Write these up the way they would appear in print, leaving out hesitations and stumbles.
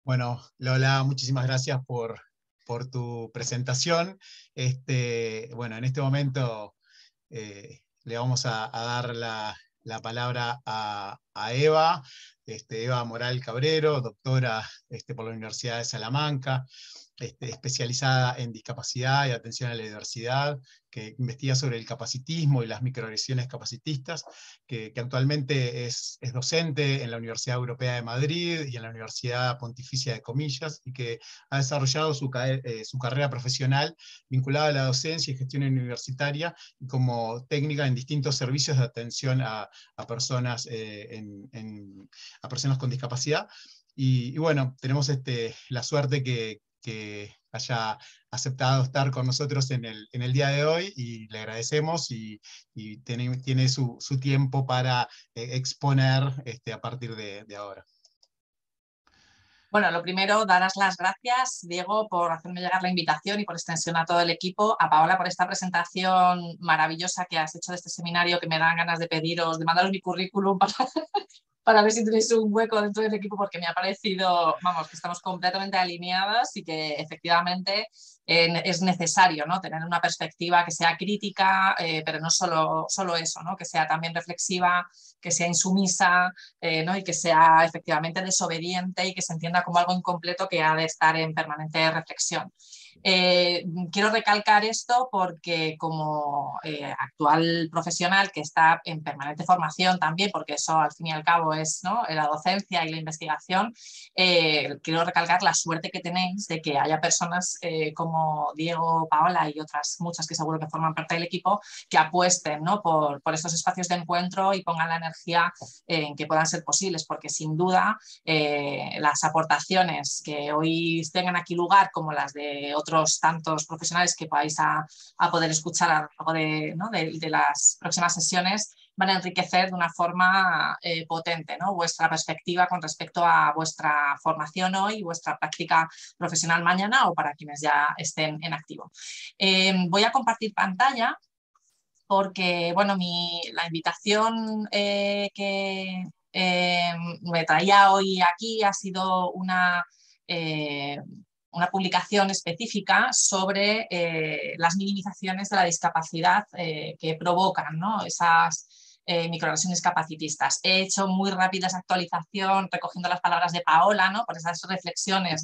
Bueno, Lola, muchísimas gracias por tu presentación. Bueno, en este momento le vamos a dar la palabra a Eva, Eva Moral Cabrero, doctora por la Universidad de Salamanca, especializada en discapacidad y atención a la diversidad, que investiga sobre el capacitismo y las microagresiones capacitistas, que actualmente es docente en la Universidad Europea de Madrid y en la Universidad Pontificia de Comillas, y que ha desarrollado su carrera profesional vinculada a la docencia y gestión universitaria como técnica en distintos servicios de atención a personas, a personas con discapacidad. Y bueno, tenemos la suerte que haya aceptado estar con nosotros en el día de hoy, y le agradecemos, y tiene su tiempo para exponer a partir de ahora. Bueno, lo primero, daros las gracias, Diego, por hacerme llegar la invitación y por extensión a todo el equipo, a Paola por esta presentación maravillosa que has hecho de este seminario, que me dan ganas de pediros, de mandaros mi currículum para ver si tenéis un hueco dentro del equipo, porque me ha parecido, vamos, que estamos completamente alineadas y que efectivamente es necesario, ¿no?, tener una perspectiva que sea crítica, pero no solo eso, ¿no?, que sea también reflexiva, que sea insumisa, ¿no?, y que sea efectivamente desobediente y que se entienda como algo incompleto que ha de estar en permanente reflexión. Quiero recalcar esto porque como actual profesional que está en permanente formación también, porque eso al fin y al cabo es, ¿no?, la docencia y la investigación, quiero recalcar la suerte que tenéis de que haya personas como Diego, Paola y otras muchas que seguro que forman parte del equipo, que apuesten, ¿no?, por estos espacios de encuentro y pongan la energía en que puedan ser posibles, porque sin duda las aportaciones que hoy tengan aquí lugar, como las de otros tantos profesionales que podáis a poder escuchar a lo largo de, ¿no?, de las próximas sesiones, van a enriquecer de una forma potente, ¿no?, vuestra perspectiva con respecto a vuestra formación hoy y vuestra práctica profesional mañana, o para quienes ya estén en activo. Voy a compartir pantalla porque, bueno, la invitación que me traía hoy aquí ha sido una publicación específica sobre las minimizaciones de la discapacidad que provocan, ¿no?, esas microagresiones capacitistas. He hecho muy rápida esa actualización recogiendo las palabras de Paola, ¿no?, por esas reflexiones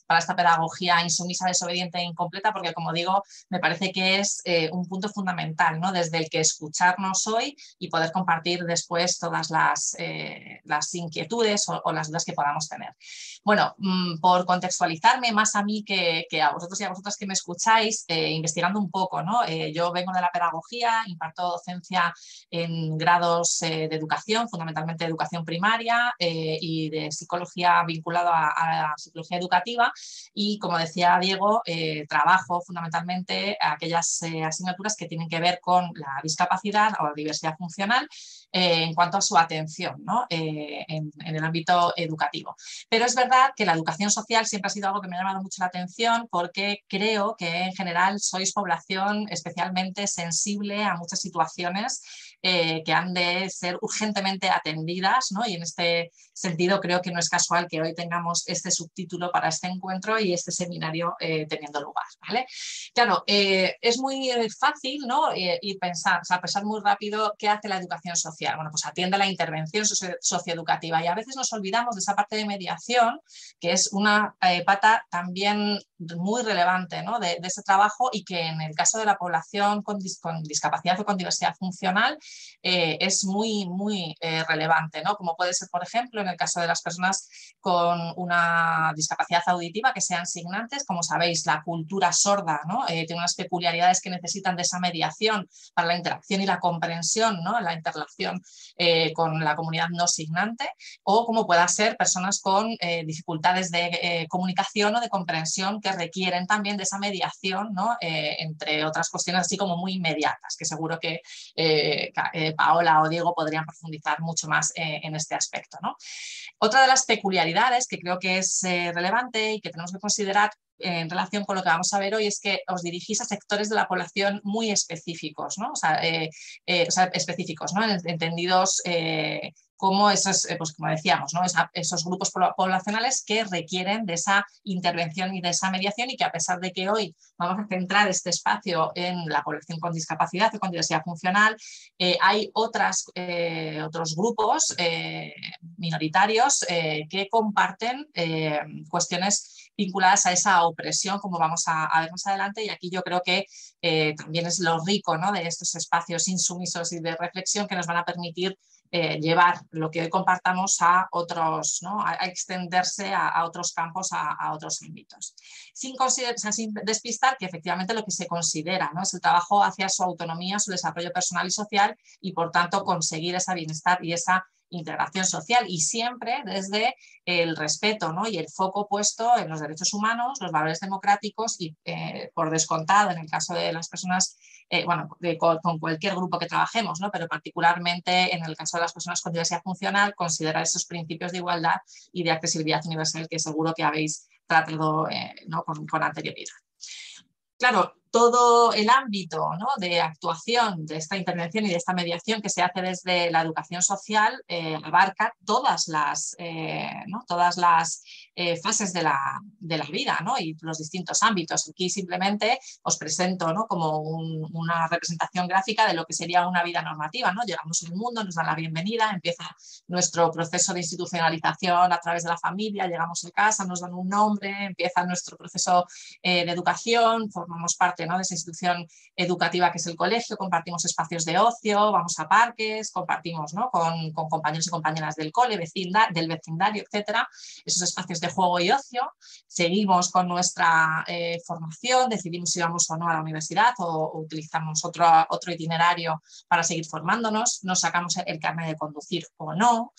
para esta pedagogía insumisa, desobediente e incompleta, porque, como digo, me parece que es un punto fundamental, ¿no?, desde el que escucharnos hoy y poder compartir después todas las inquietudes o las dudas que podamos tener. Bueno, por contextualizarme más a mí que a vosotros y a vosotras que me escucháis, investigando un poco, ¿no? Yo vengo de la pedagogía, imparto docencia en grados de educación, fundamentalmente de educación primaria, y de psicología vinculado a la psicología educativa, y como decía Diego, trabajo fundamentalmente aquellas asignaturas que tienen que ver con la discapacidad o la diversidad funcional en cuanto a su atención, ¿no?, en el ámbito educativo. Pero es verdad que la educación social siempre ha sido algo que me ha llamado mucho la atención, porque creo que en general sois población especialmente sensible a muchas situaciones que han de ser urgentemente atendidas, ¿no? Y en este sentido creo que no es casual que hoy tengamos este subtítulo para este encuentro y este seminario teniendo lugar, ¿vale? Claro, es muy fácil, ¿no?, ir pensar, o sea, pensar muy rápido qué hace la educación social. Bueno, pues atiende a la intervención socioeducativa, y a veces nos olvidamos de esa parte de mediación, que es una pata también muy relevante, ¿no?, de ese trabajo, y que en el caso de la población con discapacidad o con diversidad funcional es muy relevante, ¿no?, como puede ser, por ejemplo, en el caso de las personas con una discapacidad auditiva que sean signantes. Como sabéis, la cultura sorda, ¿no?, tiene unas peculiaridades que necesitan de esa mediación para la interacción y la comprensión, ¿no?, la interrelación con la comunidad no signante, o como pueda ser personas con dificultades de comunicación o de comprensión, que requieren también de esa mediación, ¿no?, entre otras cuestiones así como muy inmediatas, que seguro que Paola o Diego podrían profundizar mucho más en este aspecto, ¿no? Otra de las peculiaridades que creo que es relevante y que tenemos que considerar en relación con lo que vamos a ver hoy es que os dirigís a sectores de la población muy específicos, ¿no? O sea, específicos, ¿no?, entendidos como esos, pues como decíamos, ¿no? Esos grupos poblacionales que requieren de esa intervención y de esa mediación, y que a pesar de que hoy vamos a centrar este espacio en la población con discapacidad o con diversidad funcional, hay otros grupos minoritarios que comparten cuestiones vinculadas a esa opresión, como vamos a ver más adelante, y aquí yo creo que también es lo rico, ¿no?, de estos espacios insumisos y de reflexión que nos van a permitir llevar lo que hoy compartamos a otros, ¿no?, a extenderse a otros campos, a otros ámbitos. Sin despistar que efectivamente lo que se considera, ¿no?, es el trabajo hacia su autonomía, su desarrollo personal y social, y por tanto conseguir ese bienestar y esa integración social, y siempre desde el respeto, ¿no?, y el foco puesto en los derechos humanos, los valores democráticos y, por descontado, en el caso de las personas, bueno, con cualquier grupo que trabajemos, ¿no?, pero particularmente en el caso de las personas con diversidad funcional, considerar esos principios de igualdad y de accesibilidad universal que seguro que habéis tratado, ¿no?, con anterioridad. Claro, todo el ámbito, ¿no?, de actuación de esta intervención y de esta mediación que se hace desde la educación social abarca todas las fases de la vida, ¿no?, y los distintos ámbitos. Aquí simplemente os presento, ¿no?, como una representación gráfica de lo que sería una vida normativa, ¿no? Llegamos al mundo, nos dan la bienvenida, empieza nuestro proceso de institucionalización a través de la familia, llegamos a casa, nos dan un nombre, empieza nuestro proceso de educación, formamos parte, ¿no?, de esa institución educativa que es el colegio, compartimos espacios de ocio, vamos a parques, compartimos, ¿no?, con compañeros y compañeras del cole, del vecindario, etcétera, esos espacios de juego y ocio. Seguimos con nuestra formación, decidimos si vamos o no a la universidad o utilizamos otro itinerario para seguir formándonos, nos sacamos el carnet de conducir o no,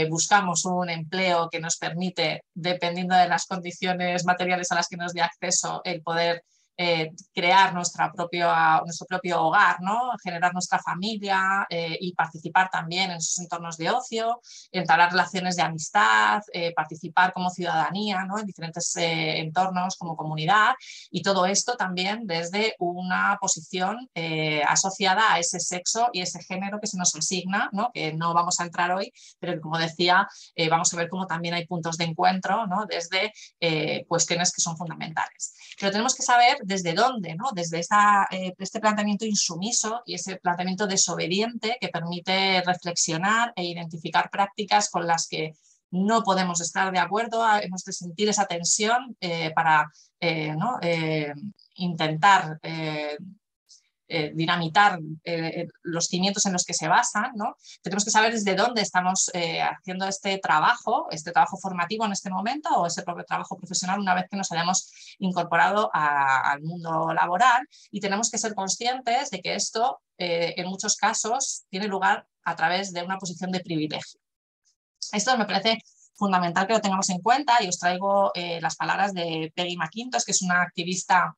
buscamos un empleo que nos permite, dependiendo de las condiciones materiales a las que nos dé acceso, el poder crear nuestro propio hogar, ¿no?, generar nuestra familia y participar también en esos entornos de ocio, entablar relaciones de amistad, participar como ciudadanía, ¿no?, en diferentes entornos como comunidad, y todo esto también desde una posición asociada a ese sexo y ese género que se nos asigna, ¿no?, que no vamos a entrar hoy, pero que, como decía, vamos a ver cómo también hay puntos de encuentro, ¿no?, desde cuestiones que son fundamentales. Pero tenemos que saber desde dónde, ¿no?, desde este planteamiento insumiso y ese planteamiento desobediente que permite reflexionar e identificar prácticas con las que no podemos estar de acuerdo, hemos de sentir esa tensión para ¿no?, intentar dinamitar los cimientos en los que se basan, ¿no? Tenemos que saber desde dónde estamos haciendo este trabajo formativo en este momento, o ese propio trabajo profesional una vez que nos hayamos incorporado al mundo laboral, y tenemos que ser conscientes de que esto en muchos casos tiene lugar a través de una posición de privilegio. Esto me parece fundamental que lo tengamos en cuenta, y os traigo las palabras de Peggy McIntosh, que es una activista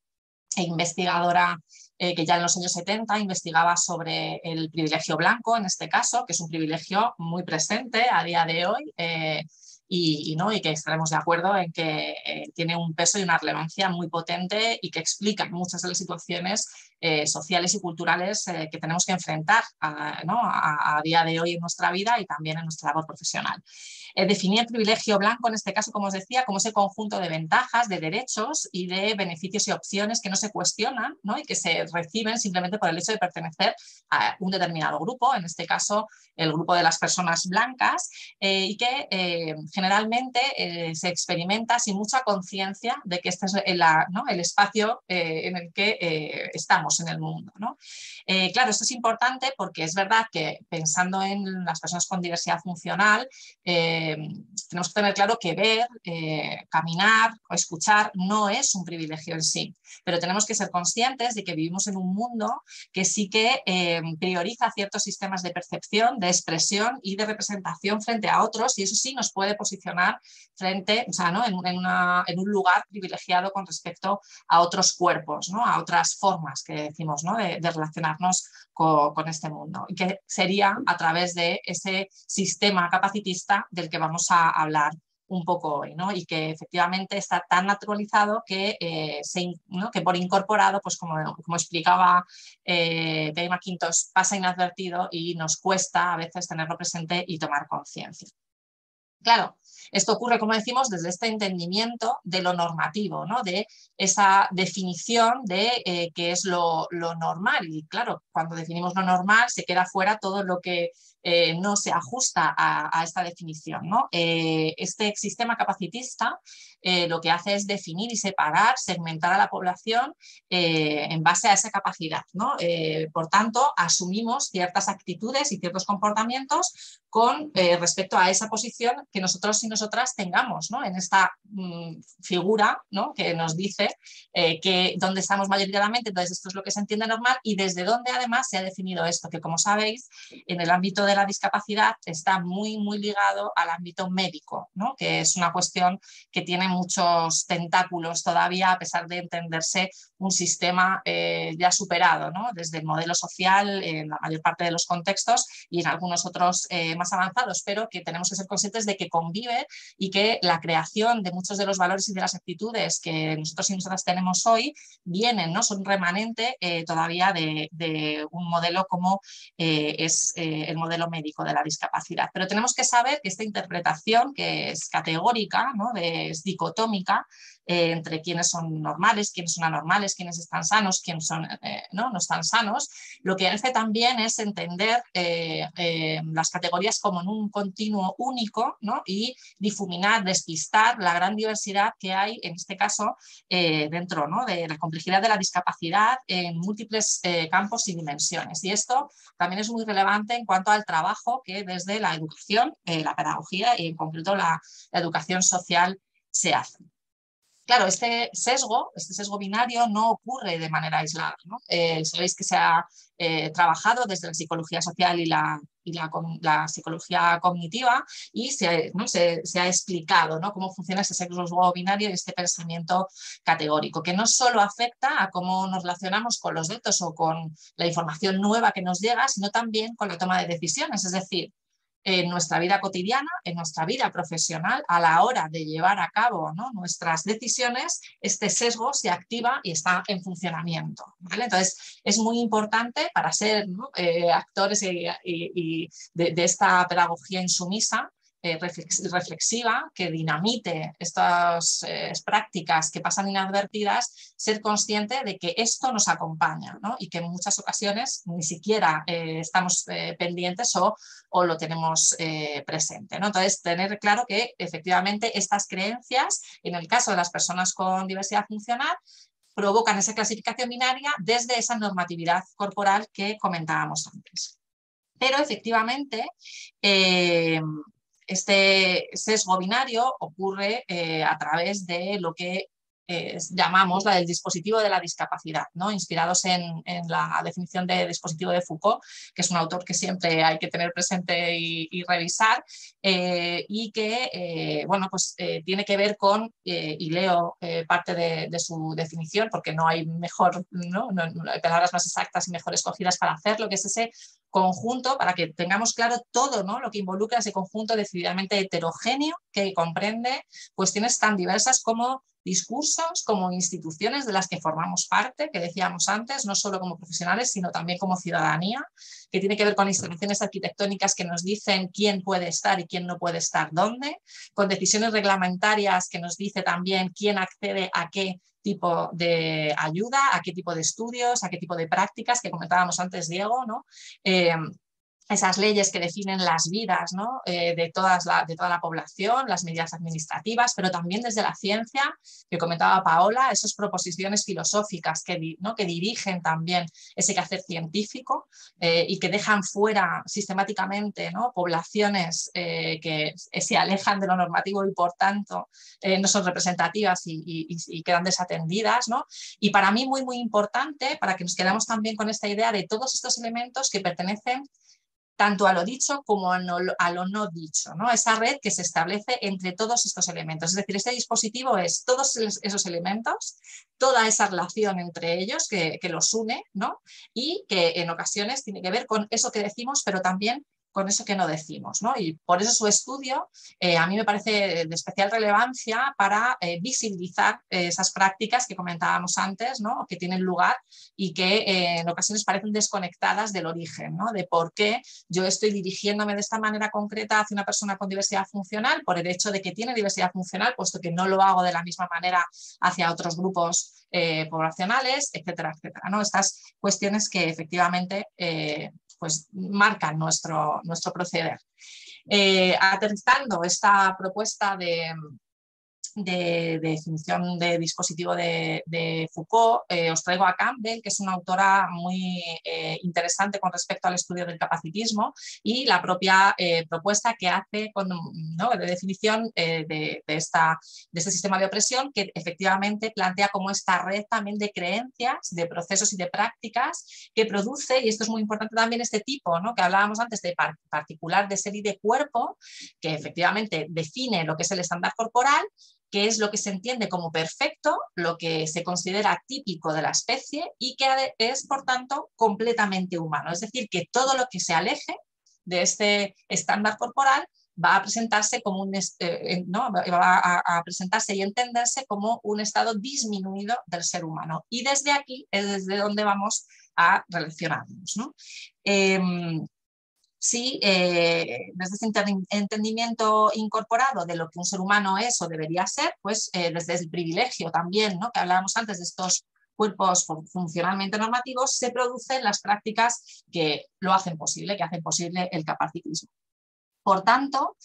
e investigadora que ya en los años 70 investigaba sobre el privilegio blanco, en este caso, que es un privilegio muy presente a día de hoy y que estaremos de acuerdo en que tiene un peso y una relevancia muy potente, y que explica muchas de las situaciones sociales y culturales que tenemos que enfrentar a día de hoy en nuestra vida y también en nuestra labor profesional. Definía el privilegio blanco, en este caso, como os decía, como ese conjunto de ventajas, de derechos y de beneficios y opciones que no se cuestionan, ¿no?, y que se reciben simplemente por el hecho de pertenecer a un determinado grupo, en este caso el grupo de las personas blancas, y que generalmente se experimenta sin mucha conciencia de que este es el espacio en el que estamos en el mundo, ¿no? Claro, esto es importante porque es verdad que, pensando en las personas con diversidad funcional, tenemos que tener claro que ver, caminar o escuchar no es un privilegio en sí, pero tenemos que ser conscientes de que vivimos en un mundo que sí que prioriza ciertos sistemas de percepción, de expresión y de representación frente a otros, y eso sí nos puede posicionar frente, ¿no?, en un lugar privilegiado con respecto a otros cuerpos, ¿no?, a otras formas que decimos, ¿no?, de relacionarnos con este mundo, y que sería a través de ese sistema capacitista del que vamos a hablar un poco hoy, ¿no? Y que efectivamente está tan naturalizado que, ¿no? que por incorporado, pues como explicaba Gay McIntosh, pasa inadvertido y nos cuesta a veces tenerlo presente y tomar conciencia. Claro, esto ocurre, como decimos, desde este entendimiento de lo normativo, ¿no? De esa definición de qué es lo normal. Y claro, cuando definimos lo normal se queda fuera todo lo que no se ajusta a esta definición, ¿no? Este sistema capacitista lo que hace es definir y separar, segmentar a la población en base a esa capacidad, ¿no? Por tanto, asumimos ciertas actitudes y ciertos comportamientos con respecto a esa posición que nosotros y nosotras tengamos, ¿no? En esta figura, ¿no? Que nos dice que dónde estamos mayoritariamente, entonces esto es lo que se entiende normal y desde dónde además se ha definido esto, que como sabéis, en el ámbito de la discapacidad está muy, muy ligado al ámbito médico, ¿no? Que es una cuestión que tiene muchos tentáculos todavía, a pesar de entenderse un sistema ya superado, ¿no? Desde el modelo social en la mayor parte de los contextos y en algunos otros más avanzados, pero que tenemos que ser conscientes de que convive y que la creación de muchos de los valores y de las actitudes que nosotros y nosotras tenemos hoy vienen, ¿no? Son remanente todavía de un modelo como es el modelo médico de la discapacidad. Pero tenemos que saber que esta interpretación, que es categórica, ¿no? Es dicotómica, entre quienes son normales, quienes son anormales, quienes están sanos, quienes no están sanos, lo que hace también es entender las categorías como en un continuo único, ¿no? Y difuminar, despistar la gran diversidad que hay, en este caso, dentro, ¿no? de la complejidad de la discapacidad en múltiples campos y dimensiones. Y esto también es muy relevante en cuanto al trabajo que desde la educación, la pedagogía y en concreto la educación social se hace. Claro, este sesgo binario no ocurre de manera aislada, ¿no? Sabéis que se ha trabajado desde la psicología social y la psicología cognitiva y se ha explicado, ¿no? Cómo funciona ese sesgo binario y este pensamiento categórico, que no solo afecta a cómo nos relacionamos con los datos o con la información nueva que nos llega, sino también con la toma de decisiones, es decir, en nuestra vida cotidiana, en nuestra vida profesional, a la hora de llevar a cabo, ¿no? nuestras decisiones, este sesgo se activa y está en funcionamiento, ¿vale? Entonces, es muy importante para ser, ¿no? Actores de esta pedagogía insumisa, reflexiva, que dinamite estas prácticas que pasan inadvertidas, ser consciente de que esto nos acompaña, ¿no? Y que en muchas ocasiones ni siquiera estamos pendientes o lo tenemos presente, ¿no? Entonces, tener claro que efectivamente estas creencias, en el caso de las personas con diversidad funcional, provocan esa clasificación binaria desde esa normatividad corporal que comentábamos antes. Pero efectivamente, este sesgo binario ocurre a través de lo que llamamos el dispositivo de la discapacidad, ¿no? Inspirados en la definición de dispositivo de Foucault, que es un autor que siempre hay que tener presente y revisar, y que bueno, pues, tiene que ver con, y leo parte de su definición, porque no hay mejor, no hay palabras más exactas y mejor escogidas para hacerlo, que es ese conjunto, para que tengamos claro todo, ¿no? Lo que involucra ese conjunto decididamente heterogéneo que comprende cuestiones tan diversas como discursos, como instituciones de las que formamos parte, que decíamos antes, no solo como profesionales, sino también como ciudadanía, que tiene que ver con instalaciones arquitectónicas que nos dicen quién puede estar y quién no puede estar dónde, con decisiones reglamentarias que nos dice también quién accede a qué tipo de ayuda, a qué tipo de estudios, a qué tipo de prácticas, que comentábamos antes, Diego, ¿no? Esas leyes que definen las vidas, ¿no? de toda la población, las medidas administrativas, pero también desde la ciencia, que comentaba Paola, esas proposiciones filosóficas que dirigen también ese quehacer científico y que dejan fuera sistemáticamente, ¿no? poblaciones que se alejan de lo normativo y por tanto no son representativas y quedan desatendidas, ¿no? Y para mí muy, muy importante, para que nos quedamos también con esta idea de todos estos elementos que pertenecen tanto a lo dicho como a lo no dicho, ¿no? Esa red que se establece entre todos estos elementos. Es decir, este dispositivo es todos esos elementos, toda esa relación entre ellos que los une, ¿no? Y que en ocasiones tiene que ver con eso que decimos, pero también con eso que no decimos, ¿no? Y por eso su estudio a mí me parece de especial relevancia para visibilizar esas prácticas que comentábamos antes, ¿no? Que tienen lugar y que en ocasiones parecen desconectadas del origen, ¿no? De por qué yo estoy dirigiéndome de esta manera concreta hacia una persona con diversidad funcional por el hecho de que tiene diversidad funcional, puesto que no lo hago de la misma manera hacia otros grupos poblacionales, etcétera, etcétera, ¿no? Estas cuestiones que efectivamente pues marcan nuestro proceder. Aterrizando esta propuesta de definición de dispositivo de Foucault, os traigo a Campbell, que es una autora muy interesante con respecto al estudio del capacitismo y la propia propuesta que hace ¿no? de definición de este sistema de opresión, que efectivamente plantea como esta red también de creencias, de procesos y de prácticas que produce, y esto es muy importante también, este tipo, ¿no? Que hablábamos antes de particular de ser y de cuerpo, que efectivamente define lo que es el estándar corporal, que es lo que se entiende como perfecto, lo que se considera típico de la especie y que es, por tanto, completamente humano. Es decir, que todo lo que se aleje de este estándar corporal va a presentarse como ¿no? va a presentarse y entenderse como un estado disminuido del ser humano. Y desde aquí es desde donde vamos a relacionarnos, ¿no? Sí, desde este entendimiento incorporado de lo que un ser humano es o debería ser, pues desde el privilegio también, ¿no? Que hablábamos antes de estos cuerpos funcionalmente normativos, se producen las prácticas que lo hacen posible, que hacen posible el capacitismo. Por tanto,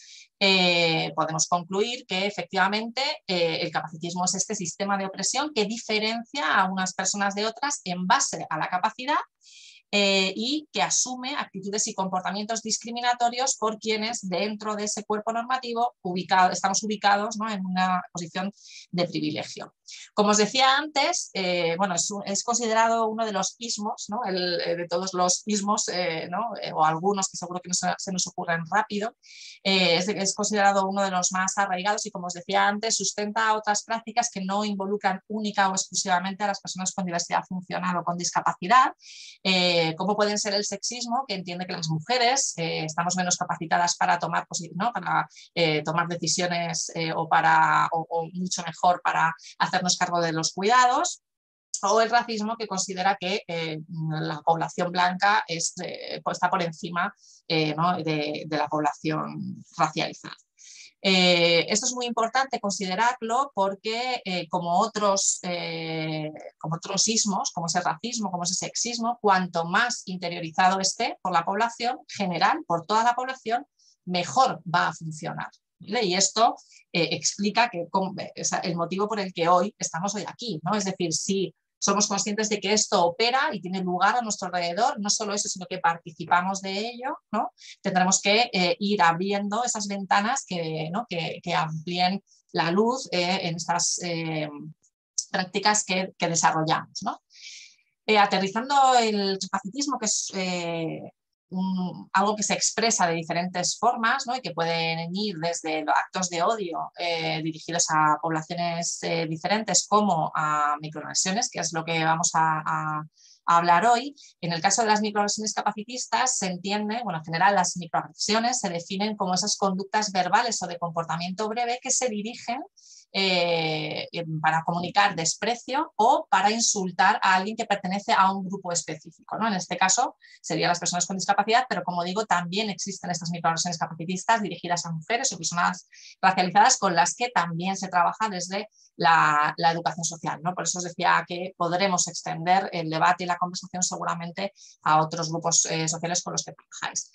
podemos concluir que efectivamente el capacitismo es este sistema de opresión que diferencia a unas personas de otras en base a la capacidad y que asume actitudes y comportamientos discriminatorios por quienes dentro de ese cuerpo normativo estamos ubicados, ¿no? en una posición de privilegio. Como os decía antes, bueno, es considerado uno de los ismos, ¿no? De todos los ismos, ¿no? O algunos que seguro que no se nos ocurren rápido, es considerado uno de los más arraigados y, como os decía antes, sustenta otras prácticas que no involucran única o exclusivamente a las personas con diversidad funcional o con discapacidad, como pueden ser el sexismo, que entiende que las mujeres estamos menos capacitadas para tomar, ¿no? Para tomar decisiones o mucho mejor para hacernos cargo de los cuidados, o el racismo, que considera que la población blanca está por encima ¿no? de la población racializada. Esto es muy importante considerarlo porque como otros ismos, como ese racismo, como ese sexismo, cuanto más interiorizado esté por la población general, por toda la población, mejor va a funcionar. ¿Vale? Y esto explica el motivo por el que hoy estamos aquí, ¿no? Es decir, si somos conscientes de que esto opera y tiene lugar a nuestro alrededor, no solo eso, sino que participamos de ello, ¿no? Tendremos que ir abriendo esas ventanas ¿no? que amplíen la luz en estas prácticas que desarrollamos, ¿no? Aterrizando el capacitismo, que es algo que se expresa de diferentes formas, ¿no? Y que pueden ir desde los actos de odio dirigidos a poblaciones diferentes como a microagresiones, que es lo que vamos a hablar hoy. En el caso de las microagresiones capacitistas se entiende, bueno, en general las microagresiones se definen como esas conductas verbales o de comportamiento breve que se dirigen para comunicar desprecio o para insultar a alguien que pertenece a un grupo específico, ¿no? En este caso serían las personas con discapacidad, pero como digo, también existen estas microagresiones capacitistas dirigidas a mujeres o personas racializadas con las que también se trabaja desde la educación social, ¿no? Por eso os decía que podremos extender el debate y la conversación seguramente a otros grupos sociales con los que trabajáis.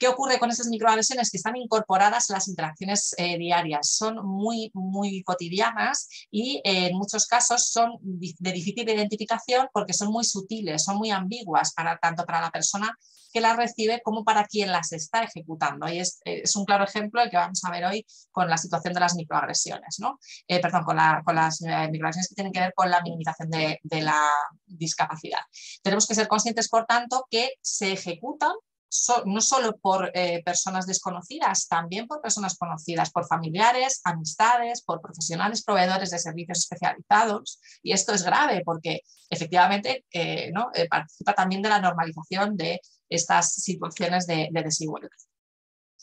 ¿Qué ocurre con esas microagresiones? Que están incorporadas a las interacciones diarias, son muy, muy cotidianas y en muchos casos son de difícil identificación porque son muy sutiles, son muy ambiguas tanto para la persona que las recibe como para quien las está ejecutando. Y es un claro ejemplo el que vamos a ver hoy con la situación de las microagresiones, ¿no? Con las microagresiones que tienen que ver con la minimización de la discapacidad. Tenemos que ser conscientes, por tanto, que se ejecutan no solo por personas desconocidas, también por personas conocidas, por familiares, amistades, por profesionales, proveedores de servicios especializados. Y esto es grave porque efectivamente ¿no? Participa también de la normalización de estas situaciones de desigualdad.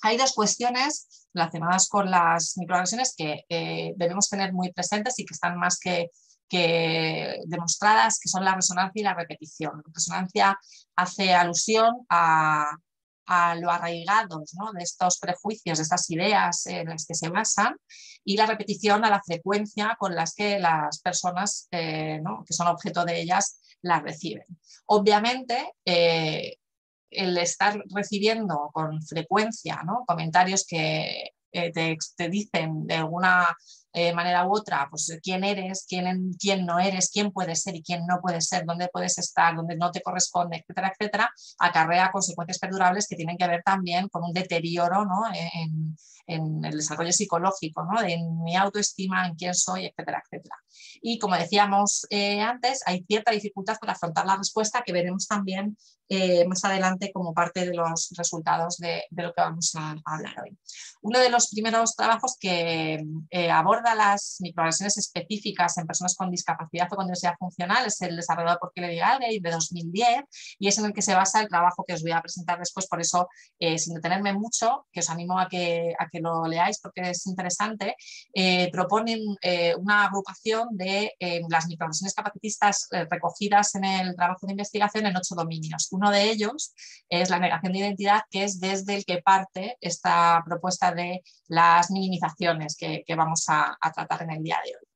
Hay dos cuestiones relacionadas con las microagresiones que debemos tener muy presentes y que están más que demostradas, que son la resonancia y la repetición. La resonancia hace alusión a lo arraigados, ¿no?, de estos prejuicios, de estas ideas en las que se basan, y la repetición a la frecuencia con las que las personas ¿no?, que son objeto de ellas las reciben. Obviamente, el estar recibiendo con frecuencia, ¿no?, comentarios que te dicen de alguna manera u otra, pues quién eres, quién no eres, quién puedes ser y quién no puedes ser, dónde puedes estar, dónde no te corresponde, etcétera, etcétera, acarrea consecuencias perdurables que tienen que ver también con un deterioro, ¿no?, en el desarrollo psicológico, ¿no?, en mi autoestima, en quién soy, etcétera, etcétera. Y como decíamos antes, hay cierta dificultad para afrontar la respuesta, que veremos también más adelante como parte de los resultados de lo que vamos a hablar hoy. Uno de los primeros trabajos que aborda las microagresiones específicas en personas con discapacidad o con diversidad funcional es el desarrollado por Keller y Galbraith de 2010, y es en el que se basa el trabajo que os voy a presentar después. Por eso, sin detenerme mucho, que os animo a que lo leáis porque es interesante, proponen una agrupación de las microagresiones capacitistas recogidas en el trabajo de investigación en 8 dominios. Uno de ellos es la negación de identidad, que es desde el que parte esta propuesta de las minimizaciones que vamos a tratar en el día de hoy.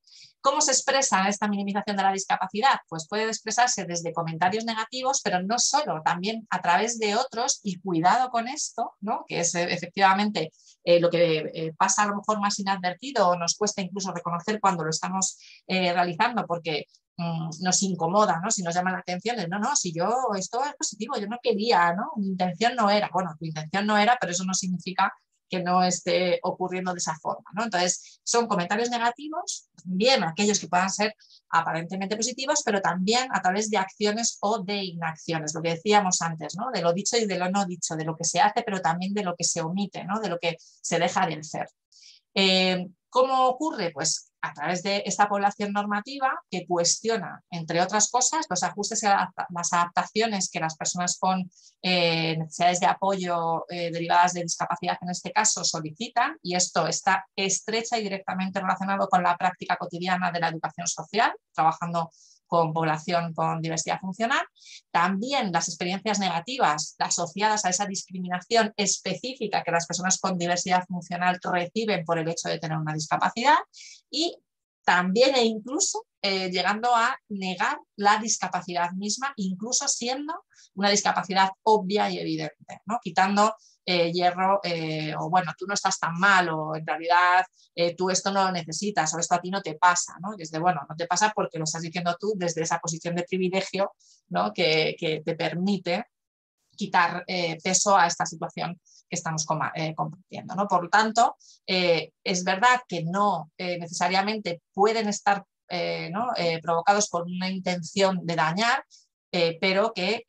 ¿Cómo se expresa esta minimización de la discapacidad? Pues puede expresarse desde comentarios negativos, pero no solo, también a través de otros, y cuidado con esto, ¿no?, que es efectivamente lo que pasa a lo mejor más inadvertido o nos cuesta incluso reconocer cuando lo estamos realizando, porque nos incomoda, ¿no?, si nos llama la atención, no, si esto es positivo, yo no quería, ¿no?, mi intención no era. Bueno, tu intención no era, pero eso no significa que no esté ocurriendo de esa forma, ¿no? Entonces, son comentarios negativos, bien aquellos que puedan ser aparentemente positivos, pero también a través de acciones o de inacciones, lo que decíamos antes, ¿no?, de lo dicho y de lo no dicho, de lo que se hace, pero también de lo que se omite, ¿no?, de lo que se deja de hacer. ¿Cómo ocurre? Pues a través de esta población normativa que cuestiona, entre otras cosas, los ajustes y las adaptaciones que las personas con necesidades de apoyo derivadas de discapacidad, en este caso, solicitan, y esto está estrecha y directamente relacionado con la práctica cotidiana de la educación social, trabajando con población con diversidad funcional. También las experiencias negativas asociadas a esa discriminación específica que las personas con diversidad funcional reciben por el hecho de tener una discapacidad, y también e incluso llegando a negar la discapacidad misma, incluso siendo una discapacidad obvia y evidente, ¿no?, quitando hierro, o bueno, tú no estás tan mal, o en realidad tú esto no lo necesitas, o esto a ti no te pasa, ¿no? Y es de, bueno, no te pasa porque lo estás diciendo tú desde esa posición de privilegio, ¿no?, que te permite quitar peso a esta situación que estamos compartiendo, ¿no? Por lo tanto, es verdad que no necesariamente pueden estar ¿no?, provocados por una intención de dañar, pero que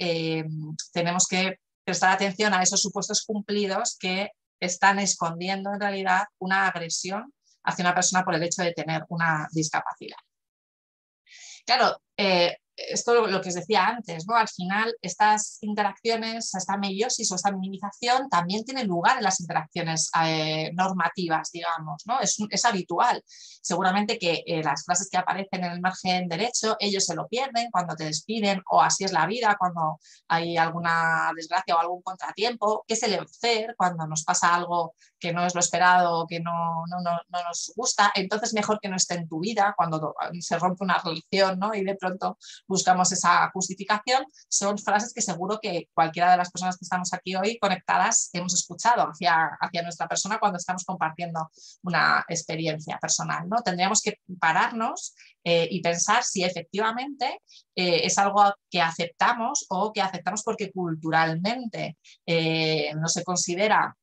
tenemos que prestar atención a esos supuestos cumplidos que están escondiendo en realidad una agresión hacia una persona por el hecho de tener una discapacidad. Claro, esto lo que os decía antes, ¿no?, al final estas interacciones, esta meiosis o esta minimización también tiene lugar en las interacciones normativas, digamos, ¿no? Es habitual. Seguramente que las frases que aparecen en el margen derecho, ellos se lo pierden cuando te despiden, o así es la vida cuando hay alguna desgracia o algún contratiempo. ¿Qué se le va a hacer cuando nos pasa algo que no es lo esperado, que no nos gusta? Entonces mejor que no esté en tu vida cuando se rompe una relación, ¿no?, y de pronto buscamos esa justificación. Son frases que seguro que cualquiera de las personas que estamos aquí hoy conectadas hemos escuchado hacia nuestra persona cuando estamos compartiendo una experiencia personal, ¿no? Tendríamos que pararnos y pensar si efectivamente es algo que aceptamos, o que aceptamos porque culturalmente no se considera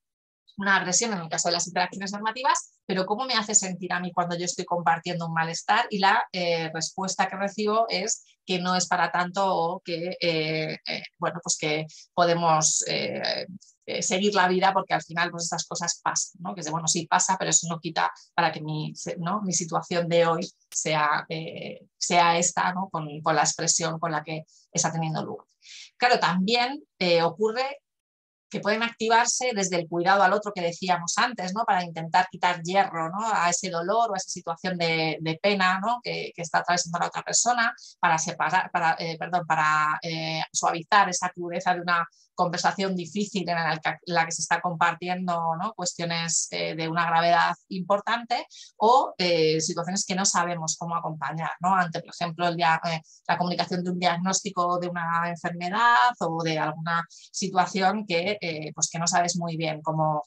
una agresión en el caso de las interacciones normativas, pero ¿cómo me hace sentir a mí cuando yo estoy compartiendo un malestar? Y la respuesta que recibo es que no es para tanto, o que, bueno, pues que podemos seguir la vida porque al final pues estas cosas pasan, ¿no? Que es de, bueno, sí pasa, pero eso no quita para que mi situación de hoy sea esta, ¿no?, con la expresión con la que está teniendo lugar. Claro, también ocurre que pueden activarse desde el cuidado al otro que decíamos antes, ¿no? Para intentar quitar hierro, ¿no? A ese dolor o a esa situación de pena, ¿no? que está atravesando la otra persona, para separar, para suavizar esa crudeza de una conversación difícil en la que se está compartiendo, ¿no? Cuestiones de una gravedad importante, o situaciones que no sabemos cómo acompañar, ¿no? Ante, por ejemplo, la comunicación de un diagnóstico de una enfermedad o de alguna situación pues que no sabes muy bien cómo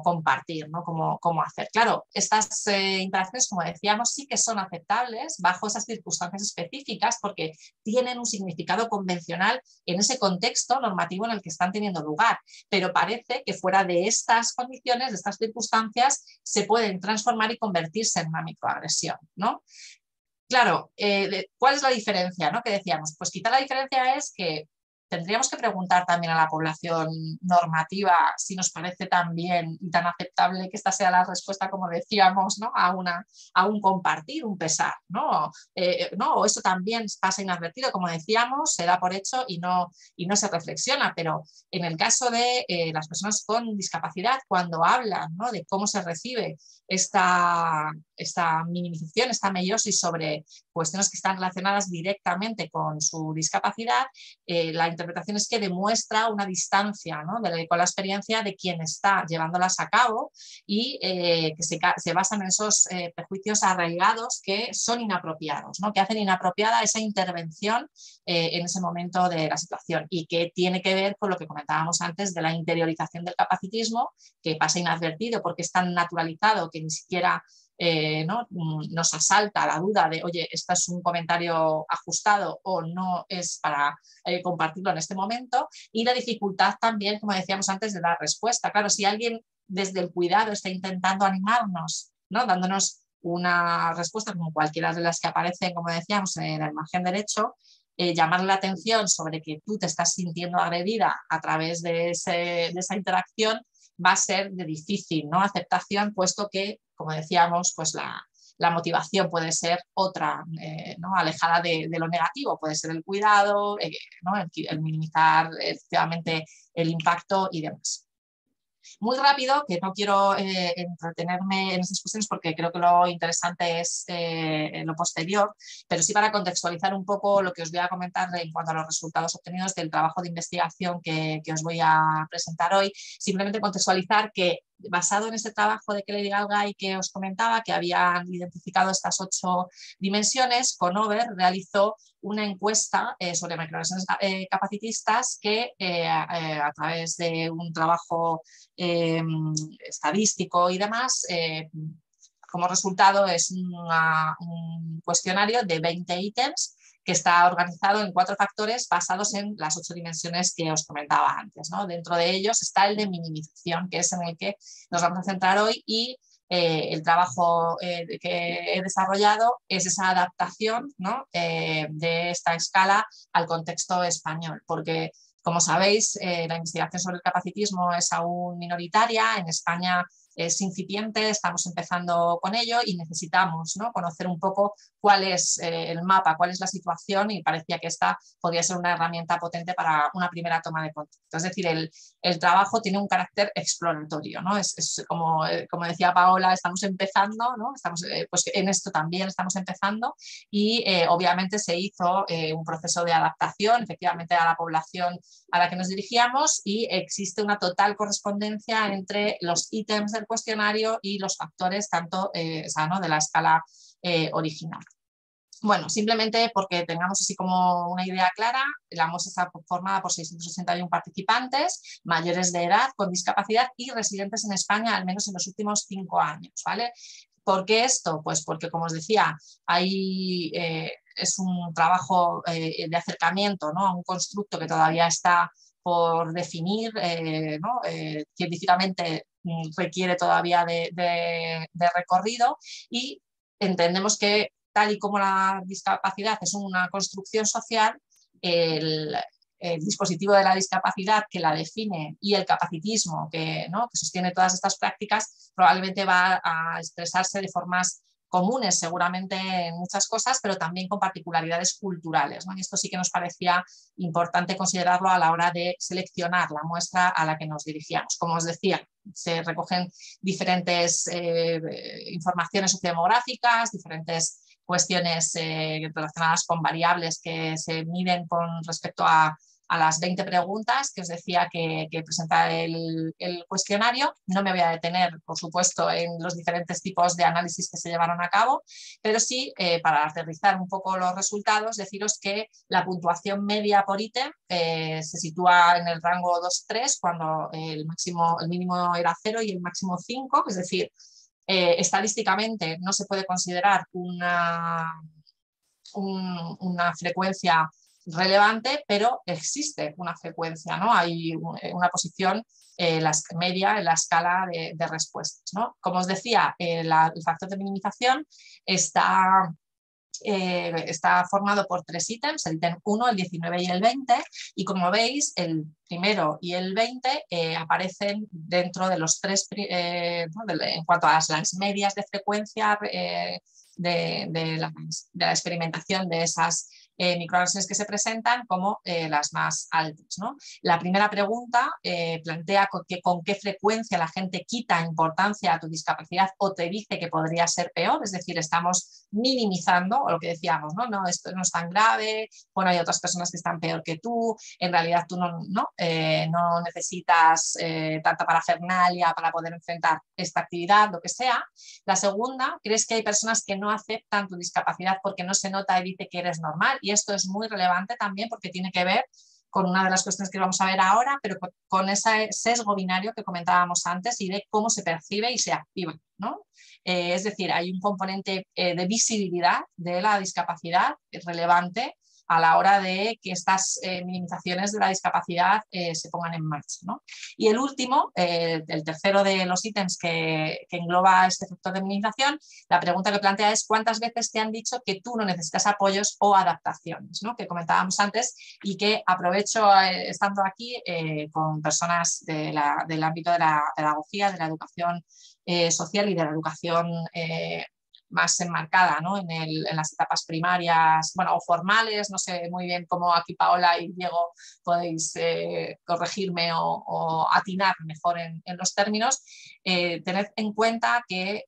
compartir, ¿no? Cómo hacer. Claro, estas interacciones, como decíamos, sí que son aceptables bajo esas circunstancias específicas porque tienen un significado convencional en ese contexto normativo en el que están teniendo lugar, pero parece que fuera de estas condiciones, de estas circunstancias, se pueden transformar y convertirse en una microagresión, ¿no? Claro, ¿cuál es la diferencia, ¿no? Que decíamos, pues quizá la diferencia es que tendríamos que preguntar también a la población normativa si nos parece tan bien y tan aceptable que esta sea la respuesta, como decíamos, ¿no? a un compartir, un pesar, ¿no? O eso también pasa inadvertido, como decíamos, se da por hecho y no se reflexiona, pero en el caso de las personas con discapacidad, cuando hablan, ¿no? De cómo se recibe esta minimización, esta meiosis sobre cuestiones que están relacionadas directamente con su discapacidad, la interpretación es que demuestra una distancia, ¿no? Con la experiencia de quien está llevándolas a cabo y que se basan en esos prejuicios arraigados que son inapropiados, ¿no? Que hacen inapropiada esa intervención en ese momento de la situación, y que tiene que ver con lo que comentábamos antes de la interiorización del capacitismo, que pasa inadvertido porque es tan naturalizado que ni siquiera nos asalta la duda de, oye, esto es un comentario ajustado o no es para compartirlo en este momento, y la dificultad también, como decíamos antes, de dar respuesta. Claro, si alguien desde el cuidado está intentando animarnos, ¿no? Dándonos una respuesta como cualquiera de las que aparecen, como decíamos, en el margen derecho, llamarle la atención sobre que tú te estás sintiendo agredida a través de esa interacción va a ser de difícil, ¿no? Aceptación, puesto que, como decíamos, pues la motivación puede ser otra, ¿no? Alejada de lo negativo, puede ser el cuidado, ¿no? el minimizar efectivamente el impacto y demás. Muy rápido, que no quiero entretenerme en esas cuestiones porque creo que lo interesante es lo posterior, pero sí para contextualizar un poco lo que os voy a comentar en cuanto a los resultados obtenidos del trabajo de investigación que os voy a presentar hoy. Simplemente contextualizar que, basado en este trabajo de Kelly Galgay que os comentaba, que habían identificado estas 8 dimensiones, Conover realizó una encuesta sobre microagresiones capacitistas que a través de un trabajo estadístico y demás, como resultado es un cuestionario de 20 ítems que está organizado en 4 factores basados en las 8 dimensiones que os comentaba antes, ¿no? Dentro de ellos está el de minimización, que es en el que nos vamos a centrar hoy, y el trabajo que he desarrollado es esa adaptación, ¿no? De esta escala al contexto español, porque, como sabéis, la investigación sobre el capacitismo es aún minoritaria. En España es incipiente, estamos empezando con ello y necesitamos, ¿no? Conocer un poco cuál es el mapa, cuál es la situación, y parecía que esta podría ser una herramienta potente para una primera toma de contacto. Es decir, el trabajo tiene un carácter exploratorio, ¿no? Es como decía Paola, estamos empezando, ¿no? Pues en esto también estamos empezando, y obviamente se hizo un proceso de adaptación efectivamente a la población a la que nos dirigíamos, y existe una total correspondencia entre los ítems del cuestionario y los factores tanto ¿no? de la escala original. Bueno, simplemente porque tengamos así como una idea clara, la muestra está formada por 681 participantes mayores de edad con discapacidad y residentes en España al menos en los últimos 5 años, ¿vale? ¿Por qué esto? Pues porque, como os decía, es un trabajo de acercamiento, ¿no? A un constructo que todavía está por definir, ¿no? Científicamente requiere todavía de recorrido, y entendemos que, tal y como la discapacidad es una construcción social, el dispositivo de la discapacidad que la define y el capacitismo que sostiene todas estas prácticas probablemente va a expresarse de formas comunes seguramente en muchas cosas, pero también con particularidades culturales, ¿no? Y esto sí que nos parecía importante considerarlo a la hora de seleccionar la muestra a la que nos dirigíamos. Como os decía, se recogen diferentes informaciones sociodemográficas, diferentes cuestiones relacionadas con variables que se miden con respecto a las 20 preguntas que os decía que presenta el cuestionario. No me voy a detener, por supuesto, en los diferentes tipos de análisis que se llevaron a cabo, pero sí, para aterrizar un poco los resultados, deciros que la puntuación media por ítem se sitúa en el rango 2-3, cuando el mínimo era 0 y el máximo 5, es decir, estadísticamente no se puede considerar una frecuencia relevante, pero existe una frecuencia, ¿no? Hay una posición media en la escala de respuestas, ¿no? Como os decía, el factor de minimización está formado por 3 ítems, el ítem 1, el 19 y el 20, y como veis, el primero y el 20 aparecen dentro de los 3, en cuanto a las medias de frecuencia de la experimentación de esas microagresiones que se presentan como las más altas, ¿no? La primera pregunta plantea con qué frecuencia la gente quita importancia a tu discapacidad o te dice que podría ser peor, es decir, estamos minimizando, o lo que decíamos, no, esto no es tan grave, bueno, hay otras personas que están peor que tú, en realidad tú no necesitas tanta parafernalia para poder enfrentar esta actividad, lo que sea. La segunda, crees que hay personas que no aceptan tu discapacidad porque no se nota y dice que eres normal, y esto es muy relevante también porque tiene que ver con una de las cuestiones que vamos a ver ahora, pero con ese sesgo binario que comentábamos antes y de cómo se percibe y se activa, ¿no? Es decir, hay un componente de visibilidad de la discapacidad relevante a la hora de que estas minimizaciones de la discapacidad se pongan en marcha, ¿no? Y el último, el tercero de los ítems que engloba este factor de minimización, la pregunta que plantea es ¿cuántas veces te han dicho que tú no necesitas apoyos o adaptaciones, ¿no? Que comentábamos antes, y que aprovecho estando aquí con personas del ámbito de la pedagogía, de la educación social y de la educación más enmarcada, ¿no? en las etapas primarias, bueno, o formales, no sé muy bien cómo aquí Paola y Diego podéis corregirme o atinar mejor en los términos. Tened en cuenta que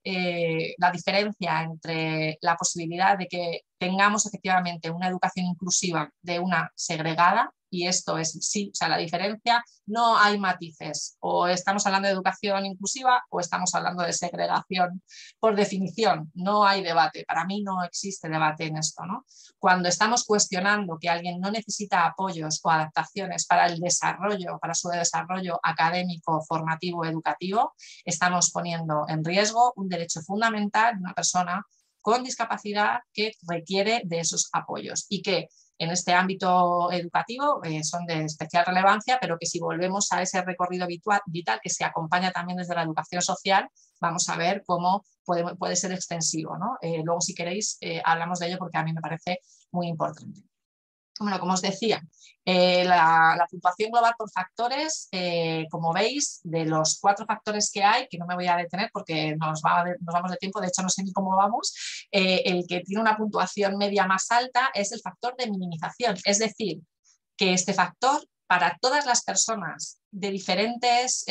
la diferencia entre la posibilidad de que tengamos efectivamente una educación inclusiva de una segregada, y esto es sí, o sea, la diferencia, no hay matices, o estamos hablando de educación inclusiva o estamos hablando de segregación. Por definición, no hay debate, para mí no existe debate en esto, ¿no? Cuando estamos cuestionando que alguien no necesita apoyos o adaptaciones para el desarrollo, para su desarrollo académico, formativo, educativo, estamos poniendo en riesgo un derecho fundamental de una persona con discapacidad que requiere de esos apoyos y que en este ámbito educativo son de especial relevancia, pero que si volvemos a ese recorrido vital que se acompaña también desde la educación social, vamos a ver cómo puede ser extensivo, ¿no? Luego, si queréis, hablamos de ello porque a mí me parece muy importante. Bueno, como os decía, la puntuación global por factores, como veis, de los 4 factores que hay, que no me voy a detener porque nos vamos de tiempo, de hecho no sé ni cómo vamos, el que tiene una puntuación media más alta es el factor de minimización, es decir, que este factor para todas las personas de diferentes...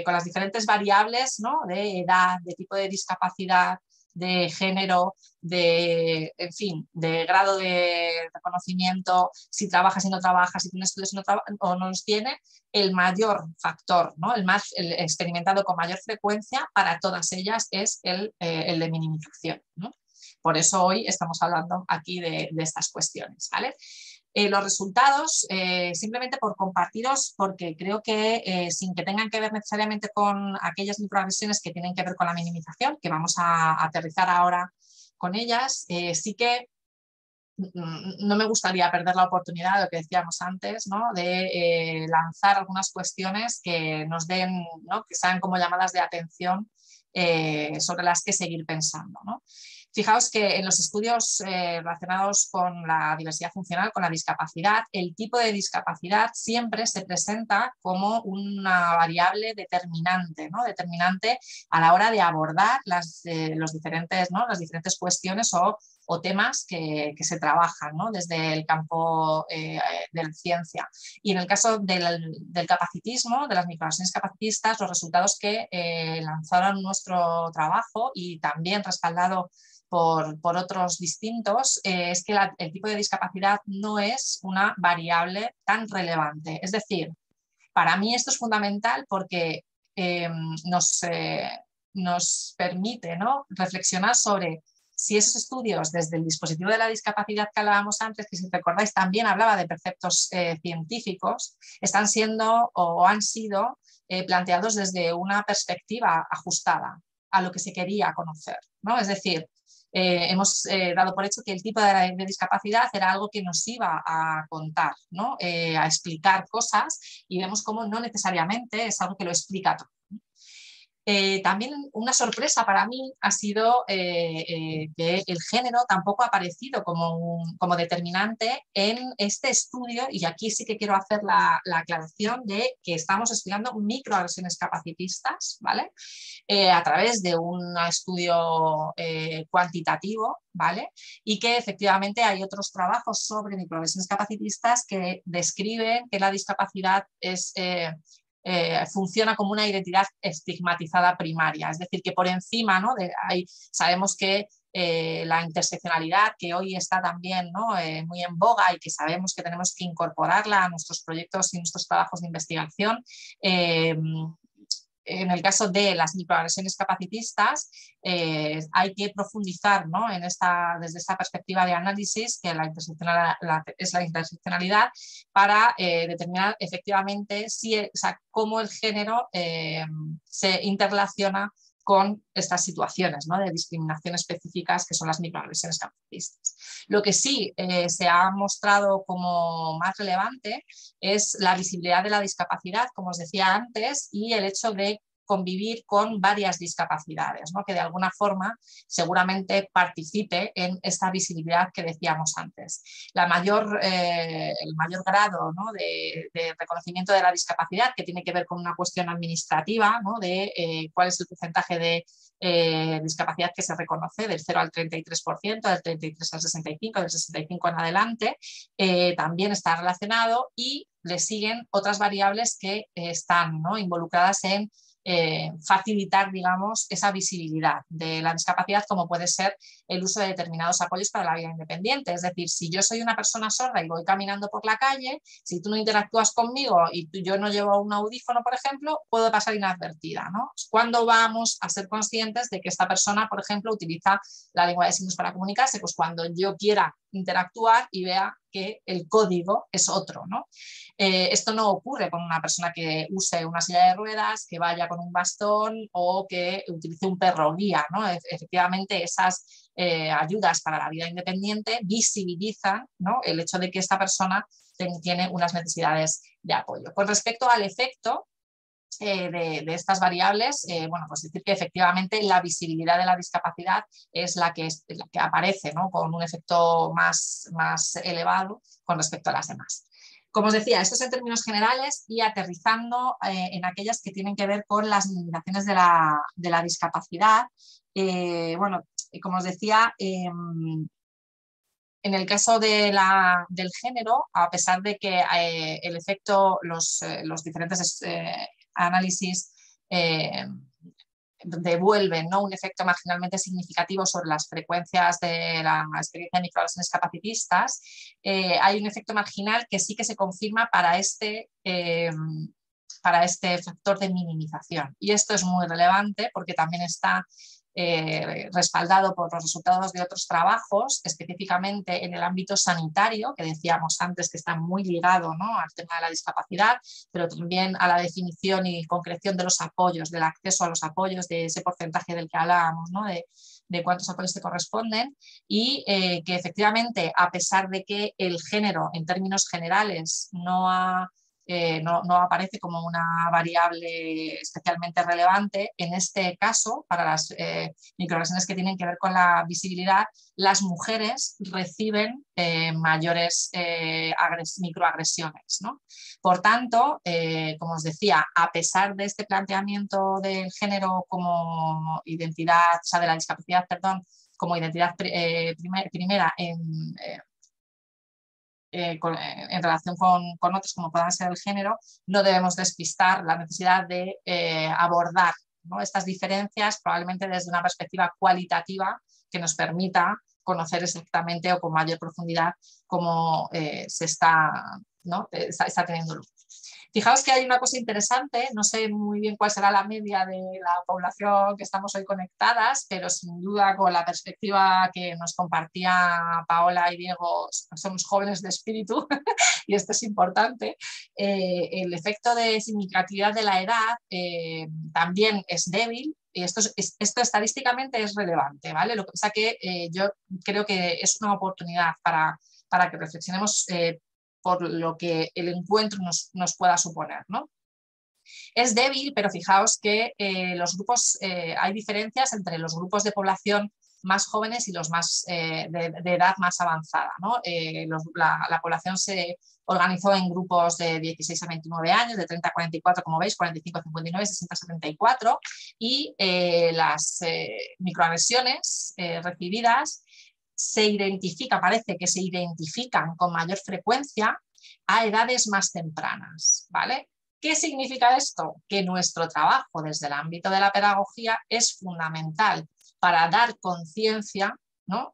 con las diferentes variables, ¿no? De edad, de tipo de discapacidad, de género, en fin, de grado de reconocimiento, si trabaja, si no trabaja, si tiene estudios o no los tiene, el mayor factor, ¿no? el experimentado con mayor frecuencia para todas ellas es el de minimización, ¿no? Por eso hoy estamos hablando aquí de estas cuestiones, ¿vale? Los resultados, simplemente por compartiros, porque creo que sin que tengan que ver necesariamente con aquellas microagresiones que tienen que ver con la minimización, que vamos a aterrizar ahora con ellas, sí que no me gustaría perder la oportunidad de lo que decíamos antes, ¿no? De lanzar algunas cuestiones que nos den, ¿no? Que sean como llamadas de atención sobre las que seguir pensando, ¿no? Fijaos que en los estudios relacionados con la diversidad funcional, con la discapacidad, el tipo de discapacidad siempre se presenta como una variable determinante, ¿no? Determinante a la hora de abordar las diferentes cuestiones o temas que se trabajan, ¿no? Desde el campo de la ciencia. Y en el caso del capacitismo, de las microagresiones capacitistas, los resultados que lanzaron nuestro trabajo y también respaldado por otros distintos, es que el tipo de discapacidad no es una variable tan relevante. Es decir, para mí esto es fundamental porque nos permite, ¿no?, reflexionar sobre si esos estudios desde el dispositivo de la discapacidad que hablábamos antes, que si recordáis también hablaba de preceptos científicos, están siendo o han sido planteados desde una perspectiva ajustada a lo que se quería conocer, ¿no? Es decir, hemos dado por hecho que el tipo de discapacidad era algo que nos iba a contar, ¿no? A explicar cosas, y vemos cómo no necesariamente es algo que lo explica todo. También una sorpresa para mí ha sido que el género tampoco ha aparecido como determinante en este estudio, y aquí sí que quiero hacer la aclaración de que estamos estudiando microagresiones capacitistas, ¿vale? A través de un estudio cuantitativo, ¿vale? Y que efectivamente hay otros trabajos sobre microagresiones capacitistas que describen que la discapacidad funciona como una identidad estigmatizada primaria, es decir, que por encima, ¿no?, sabemos que la interseccionalidad, que hoy está también, ¿no?, muy en boga, y que sabemos que tenemos que incorporarla a nuestros proyectos y nuestros trabajos de investigación. En el caso de las microagresiones capacitistas, hay que profundizar, ¿no?, desde esta perspectiva de análisis, que es la interseccionalidad, para determinar efectivamente cómo el género se interrelaciona con estas situaciones, ¿no?, de discriminación específicas que son las microagresiones capacitistas. Lo que sí se ha mostrado como más relevante es la visibilidad de la discapacidad, como os decía antes, y el hecho de convivir con varias discapacidades, ¿no?, que de alguna forma seguramente participe en esta visibilidad que decíamos antes. El mayor grado, ¿no?, de reconocimiento de la discapacidad, que tiene que ver con una cuestión administrativa, ¿no?, de cuál es el porcentaje de discapacidad que se reconoce, del 0 al 33%, del 33 al 65%, del 65% en adelante, también está relacionado, y le siguen otras variables que están, ¿no?, involucradas en facilitar, digamos, esa visibilidad de la discapacidad, como puede ser el uso de determinados apoyos para la vida independiente. Es decir, si yo soy una persona sorda y voy caminando por la calle, si tú no interactúas conmigo y yo no llevo un audífono, por ejemplo, puedo pasar inadvertida, ¿no? ¿Cuándo vamos a ser conscientes de que esta persona, por ejemplo, utiliza la lengua de signos para comunicarse? Pues cuando yo quiera interactuar y vea que el código es otro, ¿no? Esto no ocurre con una persona que use una silla de ruedas, que vaya con un bastón o que utilice un perro guía, ¿no? Efectivamente, esas ayudas para la vida independiente visibilizan, ¿no?, el hecho de que esta persona tiene unas necesidades de apoyo. Con respecto al efecto de estas variables, bueno, pues decir que efectivamente la visibilidad de la discapacidad es la que aparece, ¿no?, con un efecto más elevado con respecto a las demás. Como os decía, esto es en términos generales, y aterrizando en aquellas que tienen que ver con las limitaciones de la discapacidad. Bueno, como os decía, en el caso del género, a pesar de que el efecto, los diferentes análisis devuelven, ¿no?, un efecto marginalmente significativo sobre las frecuencias de la experiencia de microagresiones capacitistas, hay un efecto marginal que sí que se confirma para este factor de minimización. Y esto es muy relevante porque también está respaldado por los resultados de otros trabajos, específicamente en el ámbito sanitario, que decíamos antes que está muy ligado, ¿no?, al tema de la discapacidad, pero también a la definición y concreción de los apoyos, del acceso a los apoyos, de ese porcentaje del que hablábamos, ¿no?, de cuántos apoyos te corresponden, y que efectivamente, a pesar de que el género en términos generales no ha no aparece como una variable especialmente relevante. En este caso, para las microagresiones que tienen que ver con la visibilidad, las mujeres reciben mayores microagresiones, ¿no? Por tanto, como os decía, a pesar de este planteamiento del género como identidad, o sea, de la discapacidad, perdón, como identidad primera en relación con otros, como puedan ser el género, no debemos despistar la necesidad de abordar, ¿no?, estas diferencias probablemente desde una perspectiva cualitativa que nos permita conocer exactamente o con mayor profundidad cómo se está, ¿no?, está teniendo lugar. Fijaos que hay una cosa interesante, no sé muy bien cuál será la media de la población que estamos hoy conectadas, pero sin duda con la perspectiva que nos compartía Paola y Diego, somos jóvenes de espíritu y esto es importante. El efecto de significatividad de la edad también es débil. Y esto estadísticamente es relevante, ¿vale? Lo que pasa que yo creo que es una oportunidad para que reflexionemos por lo que el encuentro nos pueda suponer, ¿no? Es débil, pero fijaos que hay diferencias entre los grupos de población más jóvenes y los más de edad más avanzada, ¿no? La población se organizó en grupos de 16 a 29 años, de 30 a 44, como veis, 45 a 59, 60 a 74, y las microagresiones recibidas parece que se identifican con mayor frecuencia a edades más tempranas, ¿vale? ¿Qué significa esto? Que nuestro trabajo desde el ámbito de la pedagogía es fundamental para dar conciencia, ¿no?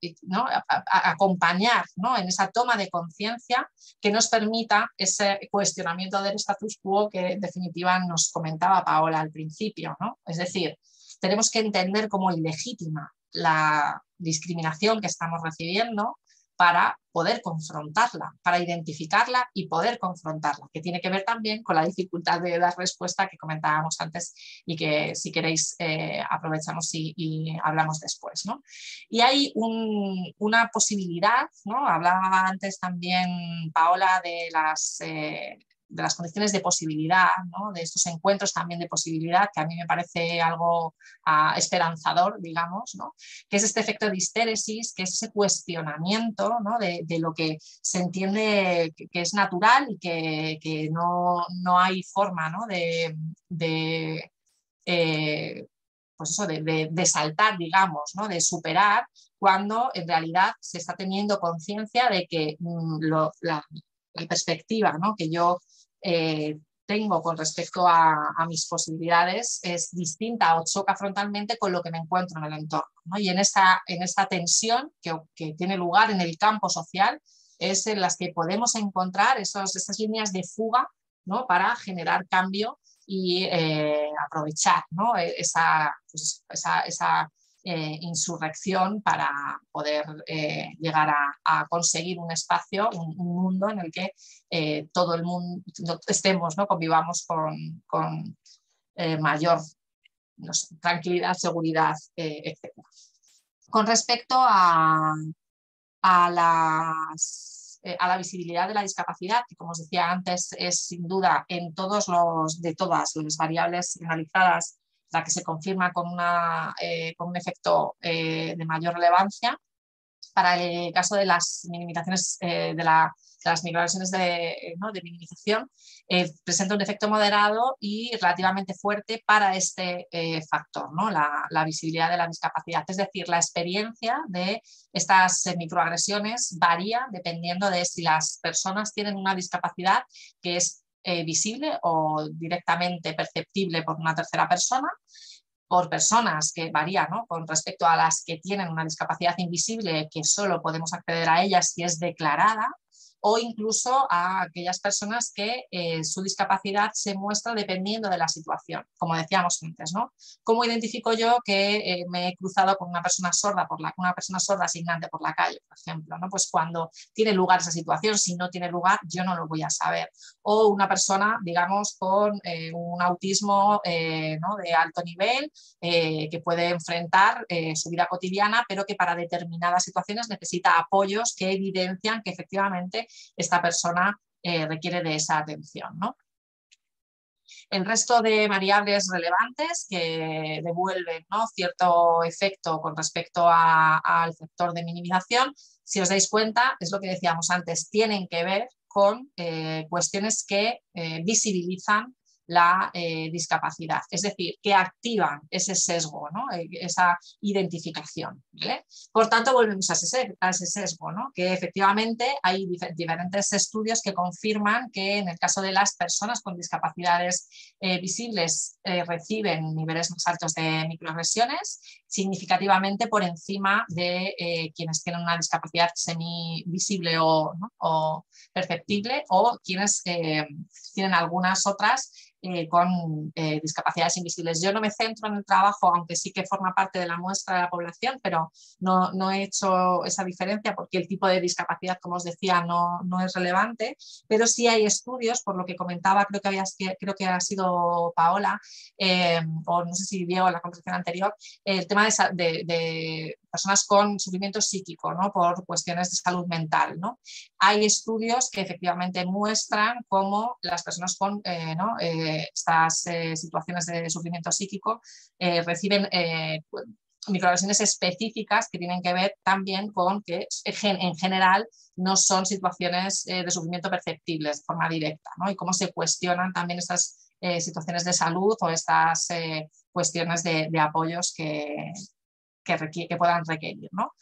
Acompañar, ¿no?, en esa toma de conciencia que nos permita ese cuestionamiento del status quo que en definitiva nos comentaba Paola al principio, ¿no? Es decir, tenemos que entender como ilegítima la discriminación que estamos recibiendo para poder confrontarla, para identificarla y poder confrontarla, que tiene que ver también con la dificultad de dar respuesta que comentábamos antes y que, si queréis, aprovechamos y hablamos después, ¿no? Y hay una posibilidad, ¿no? Hablaba antes también Paola de las condiciones de posibilidad, ¿no?, de estos encuentros también de posibilidad, que a mí me parece algo esperanzador, digamos, ¿no?, que es este efecto de histéresis, que es ese cuestionamiento, ¿no?, de lo que se entiende que es natural y que no hay forma, ¿no?, pues eso, de saltar, digamos, ¿no?, de superar, cuando en realidad se está teniendo conciencia de que la perspectiva, ¿no?, que yo tengo con respecto a mis posibilidades es distinta o choca frontalmente con lo que me encuentro en el entorno, ¿no? Y en esta tensión que tiene lugar en el campo social es en las que podemos encontrar esas líneas de fuga, ¿no?, para generar cambio y aprovechar, ¿no?, esa insurrección para poder llegar a conseguir un espacio, un mundo en el que todo el mundo estemos, ¿no?, convivamos con mayor, no sé, tranquilidad, seguridad, etc. Con respecto a la visibilidad de la discapacidad, que como os decía antes es sin duda de todas las variables analizadas la que se confirma con un efecto de mayor relevancia. Para el caso de las minimizaciones de las microagresiones de minimización, presenta un efecto moderado y relativamente fuerte para este factor, ¿no?, la visibilidad de la discapacidad. Es decir, la experiencia de estas microagresiones varía dependiendo de si las personas tienen una discapacidad que es visible o directamente perceptible por una tercera persona, por personas que varían, ¿no?, con respecto a las que tienen una discapacidad invisible que solo podemos acceder a ellas si es declarada, o incluso a aquellas personas que su discapacidad se muestra dependiendo de la situación, como decíamos antes, ¿no? ¿Cómo identifico yo que me he cruzado con una persona sorda asignante por la calle, por ejemplo, ¿no? Pues cuando tiene lugar esa situación, si no tiene lugar, yo no lo voy a saber. O una persona, digamos, con un autismo ¿no?, de alto nivel, que puede enfrentar su vida cotidiana, pero que para determinadas situaciones necesita apoyos que evidencian que efectivamente esta persona requiere de esa atención, ¿no? El resto de variables relevantes que devuelven, ¿no?, cierto efecto con respecto al factor de minimización, si os dais cuenta, es lo que decíamos antes, tienen que ver con cuestiones que visibilizan la discapacidad, es decir, que activan ese sesgo, ¿no?, esa identificación, ¿vale? Por tanto, volvemos a ese sesgo, ¿no?, que efectivamente hay diferentes estudios que confirman que en el caso de las personas con discapacidades visibles reciben niveles más altos de microagresiones, significativamente por encima de quienes tienen una discapacidad semivisible ¿no?, o perceptible, o quienes tienen algunas otras con discapacidades invisibles. Yo no me centro en el trabajo, aunque sí que forma parte de la muestra de la población, pero no he hecho esa diferencia porque el tipo de discapacidad, como os decía, no es relevante, pero sí hay estudios, por lo que comentaba, creo que ha sido Paola, o no sé si Diego en la conversación anterior, el tema de personas con sufrimiento psíquico, ¿no?, por cuestiones de salud mental, ¿no? Hay estudios que efectivamente muestran cómo las personas con estas situaciones de sufrimiento psíquico reciben microagresiones específicas que tienen que ver también con que en general no son situaciones de sufrimiento perceptibles de forma directa, ¿no?, y cómo se cuestionan también estas situaciones de salud o estas cuestiones de apoyos que puedan requerir, ¿no?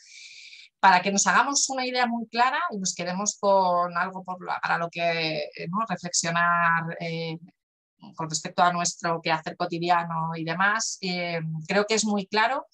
Para que nos hagamos una idea muy clara y nos quedemos con algo para lo que ¿no?, reflexionar con respecto a nuestro quehacer cotidiano y demás, creo que es muy claro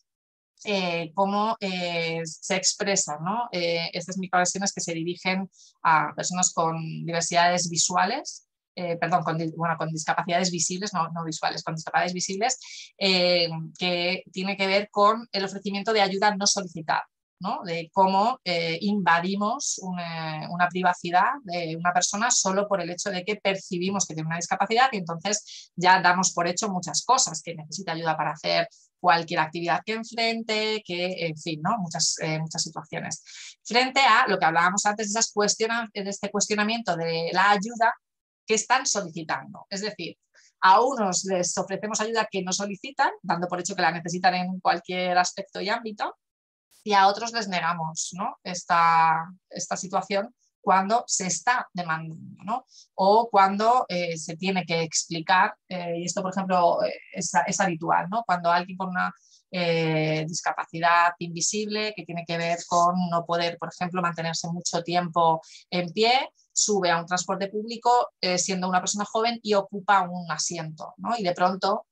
cómo se expresan, ¿no?, estas microagresiones que se dirigen a personas con diversidades visuales, perdón, con discapacidades visibles, no visuales, con discapacidades visibles, que tiene que ver con el ofrecimiento de ayuda no solicitada, ¿no?, de cómo invadimos una privacidad de una persona solo por el hecho de que percibimos que tiene una discapacidad y entonces ya damos por hecho muchas cosas, que necesita ayuda para hacer cualquier actividad que enfrente, que en fin, ¿no?, muchas situaciones. Frente a lo que hablábamos antes, de este cuestionamiento de la ayuda que están solicitando, es decir, a unos les ofrecemos ayuda que no solicitan, dando por hecho que la necesitan en cualquier aspecto y ámbito, y a otros les negamos, ¿no?, esta situación cuando se está demandando, ¿no?, o cuando se tiene que explicar, y esto por ejemplo es habitual, ¿no?, cuando alguien con una discapacidad invisible que tiene que ver con no poder, por ejemplo, mantenerse mucho tiempo en pie, sube a un transporte público siendo una persona joven y ocupa un asiento, ¿no?, y de pronto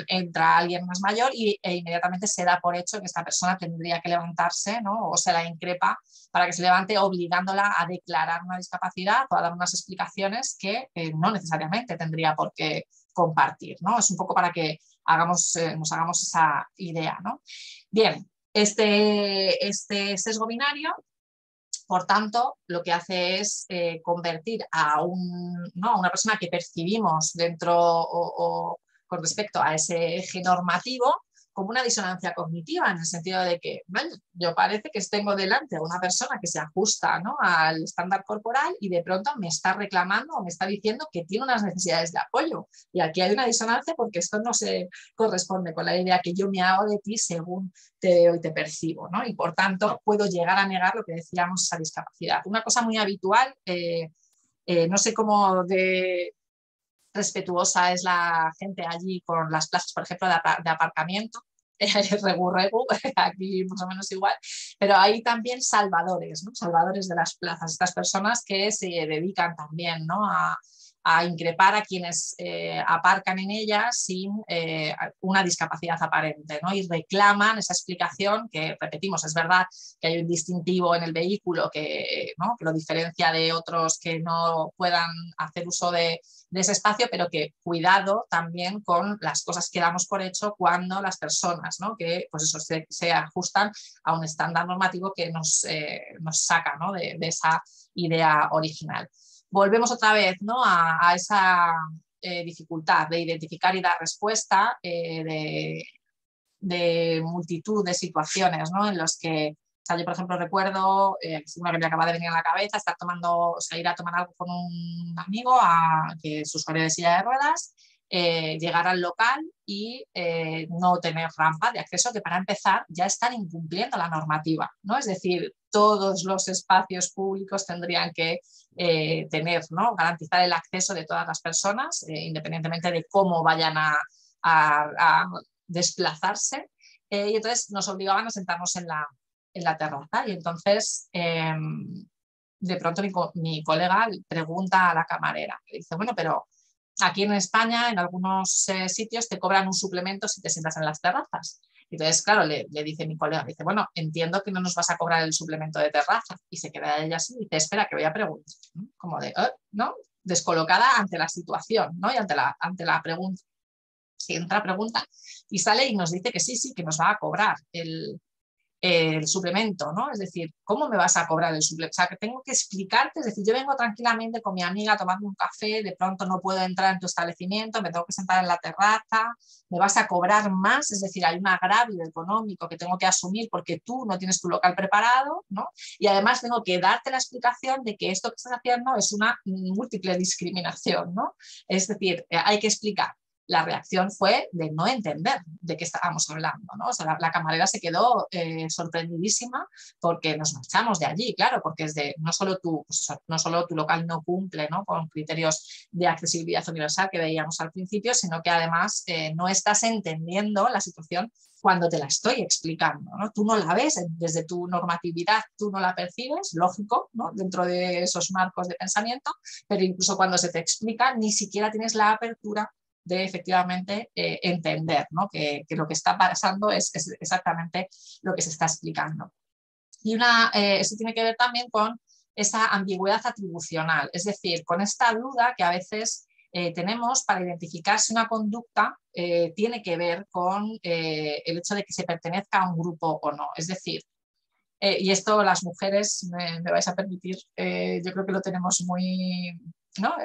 entra alguien más mayor e inmediatamente se da por hecho que esta persona tendría que levantarse, ¿no?, o se la increpa para que se levante, obligándola a declarar una discapacidad o a dar unas explicaciones que no necesariamente tendría por qué compartir, ¿no? Es un poco para que nos hagamos esa idea, ¿no? Bien, este sesgo binario, por tanto, lo que hace es convertir a una persona que percibimos dentro o con respecto a ese eje normativo como una disonancia cognitiva, en el sentido de que, bueno, yo parece que tengo delante a una persona que se ajusta, ¿no?, al estándar corporal y de pronto me está reclamando o me está diciendo que tiene unas necesidades de apoyo. Y aquí hay una disonancia porque esto no se corresponde con la idea que yo me hago de ti según te veo y te percibo, ¿no? Y por tanto puedo llegar a negar lo que decíamos, esa discapacidad. Una cosa muy habitual, no sé cómo de respetuosa es la gente allí con las plazas, por ejemplo, de aparcamiento, regu, aquí más o menos igual, pero hay también salvadores, ¿no?, salvadores de las plazas, estas personas que se dedican también, ¿no?, a increpar a quienes aparcan en ellas sin una discapacidad aparente, ¿no?, y reclaman esa explicación que, repetimos, es verdad que hay un distintivo en el vehículo que lo diferencia de otros que no puedan hacer uso de ese espacio, pero que cuidado también con las cosas que damos por hecho cuando las personas, ¿no?, que pues eso, se ajustan a un estándar normativo que nos saca, ¿no?, de esa idea original. Volvemos otra vez, ¿no?, a esa dificultad de identificar y dar respuesta de multitud de situaciones, ¿no?, en los que, o sea, yo por ejemplo recuerdo, una que me acaba de venir a la cabeza, ir a tomar algo con un amigo que es usuario de silla de ruedas, llegar al local y no tener rampa de acceso, que para empezar ya están incumpliendo la normativa, ¿no? Es decir, todos los espacios públicos tendrían que tener, ¿no? Garantizar el acceso de todas las personas, independientemente de cómo vayan a desplazarse. Y entonces nos obligaban a sentarnos en la terraza y entonces de pronto mi colega pregunta a la camarera, le dice, bueno, pero aquí en España, en algunos sitios, te cobran un suplemento si te sientas en las terrazas. Entonces, claro, le dice mi colega, dice, bueno, entiendo que no nos vas a cobrar el suplemento de terraza. Y se queda ella así y dice, espera, que voy a preguntar. ¿No? Como de, ¿no? Descolocada ante la situación, ¿no? Y ante la pregunta. Si entra, pregunta y sale y nos dice que sí, que nos va a cobrar el suplemento, ¿no? Es decir, ¿cómo me vas a cobrar el suplemento? O sea, que tengo que explicarte, es decir, yo vengo tranquilamente con mi amiga tomando un café, de pronto no puedo entrar en tu establecimiento, me tengo que sentar en la terraza, me vas a cobrar más, es decir, hay un agravio económico que tengo que asumir porque tú no tienes tu local preparado, ¿no? Y además tengo que darte la explicación de que esto que estás haciendo es una múltiple discriminación, ¿no? Es decir, hay que explicar. La reacción fue de no entender de qué estábamos hablando, ¿no? O sea, la camarera se quedó sorprendidísima porque nos marchamos de allí, claro, porque es de no solo tu local no cumple, ¿no? Con criterios de accesibilidad universal que veíamos al principio, sino que además no estás entendiendo la situación cuando te la estoy explicando, ¿no? Tú no la ves desde tu normatividad, tú no la percibes, lógico, ¿no? Dentro de esos marcos de pensamiento, pero incluso cuando se te explica ni siquiera tienes la apertura de efectivamente entender, ¿no? que lo que está pasando es exactamente lo que se está explicando. Y eso tiene que ver también con esa ambigüedad atribucional, es decir, con esta duda que a veces tenemos para identificar si una conducta tiene que ver con el hecho de que se pertenezca a un grupo o no. Es decir, y esto las mujeres, me vais a permitir, yo creo que lo tenemos muy, ¿no?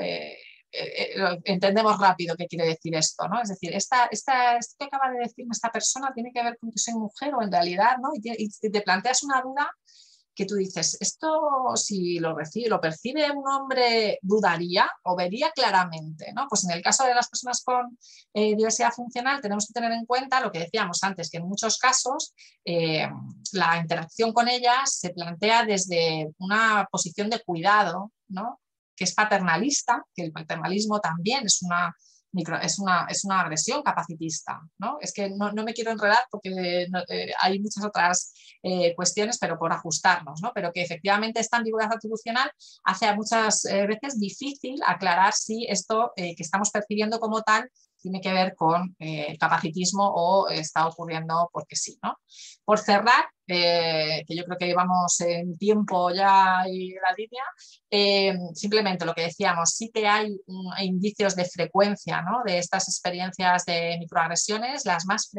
Entendemos rápido qué quiere decir esto, ¿no? Es decir, esto que acaba de decirme esta persona tiene que ver con que soy mujer o en realidad, ¿no? Y te planteas una duda que tú dices, esto si lo percibe un hombre, dudaría o vería claramente, ¿no? Pues en el caso de las personas con diversidad funcional tenemos que tener en cuenta lo que decíamos antes, que en muchos casos la interacción con ellas se plantea desde una posición de cuidado, ¿no? Que es paternalista, que el paternalismo también es una agresión capacitista, ¿no? Es que no me quiero enredar porque hay muchas otras cuestiones, pero por ajustarnos, ¿no? Pero que efectivamente esta ambigüedad atribucional hace a muchas veces difícil aclarar si esto que estamos percibiendo como tal tiene que ver con capacitismo o está ocurriendo porque sí, ¿no? Por cerrar, que yo creo que vamos en tiempo ya y la línea, simplemente lo que decíamos, sí que hay indicios de frecuencia, ¿no? De estas experiencias de microagresiones, las más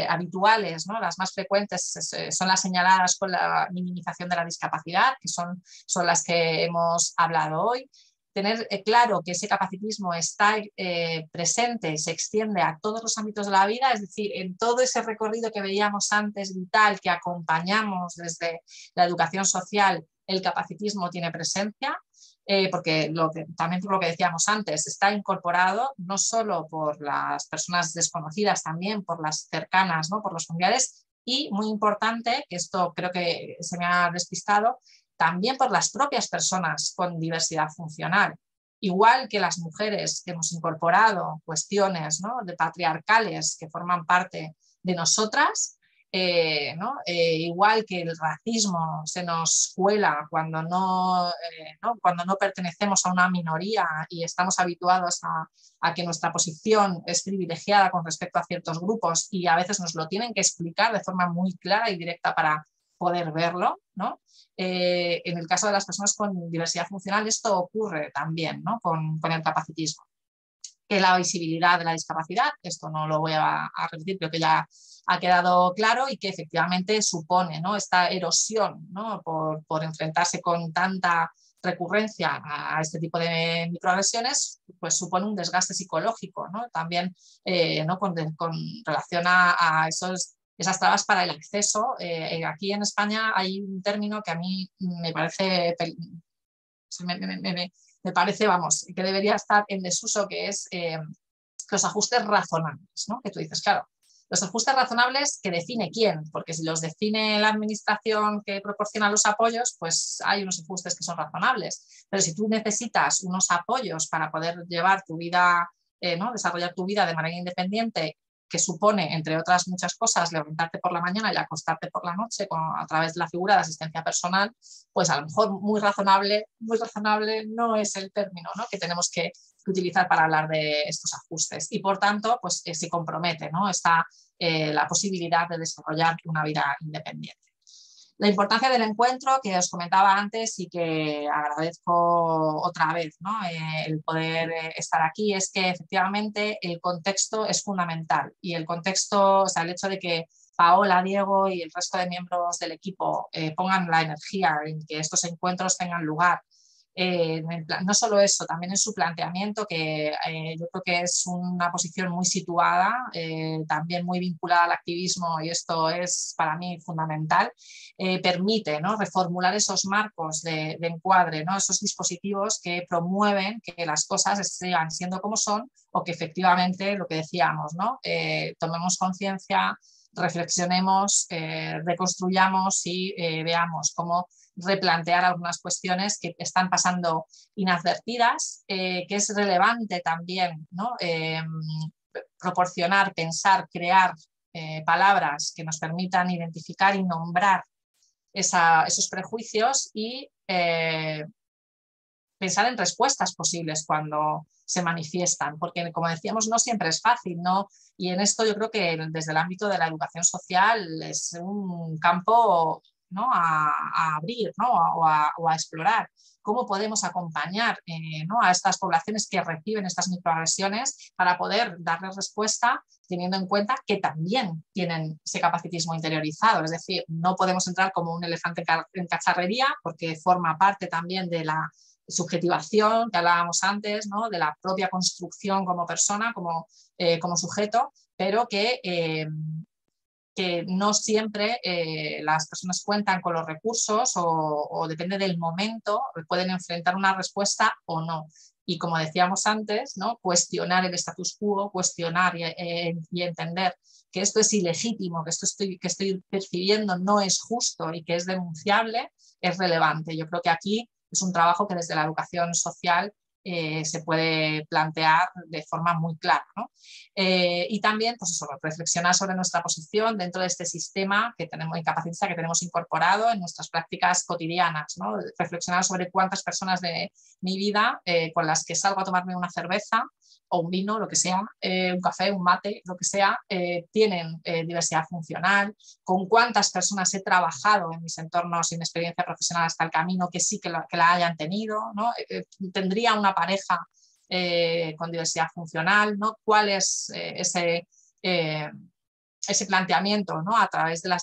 habituales, ¿no? Las más frecuentes son las señaladas con la minimización de la discapacidad, que son las que hemos hablado hoy. Tener claro que ese capacitismo está presente, se extiende a todos los ámbitos de la vida, es decir, en todo ese recorrido que veíamos antes vital, que acompañamos desde la educación social, el capacitismo tiene presencia, porque también por lo que decíamos antes, está incorporado no solo por las personas desconocidas, también por las cercanas, ¿no? Por los familiares, y muy importante, que esto creo que se me ha despistado, también por las propias personas con diversidad funcional. Igual que las mujeres que hemos incorporado cuestiones, ¿no? de patriarcales que forman parte de nosotras, ¿no? Igual que el racismo se nos cuela cuando no pertenecemos a una minoría y estamos habituados a que nuestra posición es privilegiada con respecto a ciertos grupos y a veces nos lo tienen que explicar de forma muy clara y directa para poder verlo, ¿no? En el caso de las personas con diversidad funcional esto ocurre también, ¿no? con el capacitismo. Que la visibilidad de la discapacidad, esto no lo voy a repetir, creo que ya ha quedado claro y que efectivamente supone, ¿no? esta erosión, ¿no? por enfrentarse con tanta recurrencia a este tipo de microagresiones, pues supone un desgaste psicológico, ¿no? También ¿no? con relación a esas trabas para el acceso. Aquí en España hay un término que a mí me parece me parece, vamos, que debería estar en desuso, que es los ajustes razonables, ¿no? Que tú dices, claro, los ajustes razonables que define quién, porque si los define la administración que proporciona los apoyos, pues hay unos ajustes que son razonables. Pero si tú necesitas unos apoyos para poder llevar tu vida, ¿no? Desarrollar tu vida de manera independiente, que supone, entre otras muchas cosas, levantarte por la mañana y acostarte por la noche a través de la figura de asistencia personal, pues a lo mejor muy razonable no es el término, ¿no? Que tenemos que utilizar para hablar de estos ajustes. Y por tanto, pues se compromete, ¿no? Está la posibilidad de desarrollar una vida independiente. La importancia del encuentro que os comentaba antes y que agradezco otra vez, ¿no? El poder estar aquí, es que efectivamente el contexto es fundamental, y el contexto, o sea, el hecho de que Paola, Diego y el resto de miembros del equipo pongan la energía en que estos encuentros tengan lugar. No solo eso, también en su planteamiento, que yo creo que es una posición muy situada, también muy vinculada al activismo, y esto es para mí fundamental, permite, ¿no? reformular esos marcos de encuadre, ¿no? esos dispositivos que promueven que las cosas sigan siendo como son, o que efectivamente, lo que decíamos, ¿no? Tomemos conciencia, reflexionemos, reconstruyamos y veamos cómo replantear algunas cuestiones que están pasando inadvertidas, que es relevante también, ¿no? Proporcionar, pensar, crear palabras que nos permitan identificar y nombrar esos prejuicios y pensar en respuestas posibles cuando se manifiestan, porque como decíamos, no siempre es fácil, ¿no? Y en esto yo creo que desde el ámbito de la educación social es un campo, ¿no? a abrir, ¿no? o a explorar. ¿Cómo podemos acompañar ¿no? a estas poblaciones que reciben estas microagresiones para poder darles respuesta, teniendo en cuenta que también tienen ese capacitismo interiorizado? Es decir, no podemos entrar como un elefante en cacharrería, porque forma parte también de la subjetivación que hablábamos antes, ¿no? de la propia construcción como persona, como sujeto, pero que no siempre las personas cuentan con los recursos o depende del momento, pueden enfrentar una respuesta o no. Y como decíamos antes, ¿no? cuestionar el status quo, cuestionar y entender que esto es ilegítimo, que esto que estoy percibiendo no es justo y que es denunciable, es relevante. Yo creo que aquí es un trabajo que desde la educación social se puede plantear de forma muy clara, ¿no? Y también pues eso, reflexionar sobre nuestra posición dentro de este sistema que tenemos, incapacitista, que tenemos incorporado en nuestras prácticas cotidianas, ¿no? Reflexionar sobre cuántas personas de mi vida con las que salgo a tomarme una cerveza o un vino, lo que sea, un café, un mate, lo que sea, tienen diversidad funcional, con cuántas personas he trabajado en mis entornos sin experiencia profesional hasta el camino que sí que la hayan tenido, ¿no? Tendría una pareja con diversidad funcional, ¿no? ¿Cuál es ese planteamiento, ¿no? a través de la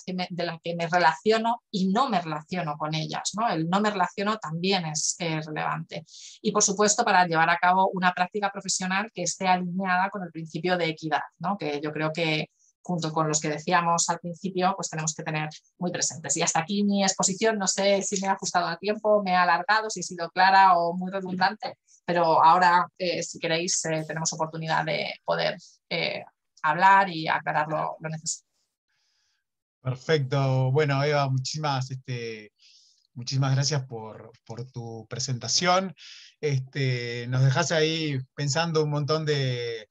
que me relaciono y no me relaciono con ellas, ¿no? El no me relaciono también es relevante. Y por supuesto, para llevar a cabo una práctica profesional que esté alineada con el principio de equidad, ¿no? Que yo creo que junto con los que decíamos al principio, pues tenemos que tener muy presentes. Y hasta aquí mi exposición. No sé si me ha ajustado al tiempo, me ha alargado, si he sido clara o muy redundante, pero ahora, si queréis, tenemos oportunidad de poder hablar y aclarar lo necesario. Perfecto. Bueno, Eva, muchísimas gracias por tu presentación. Nos dejas ahí pensando un montón de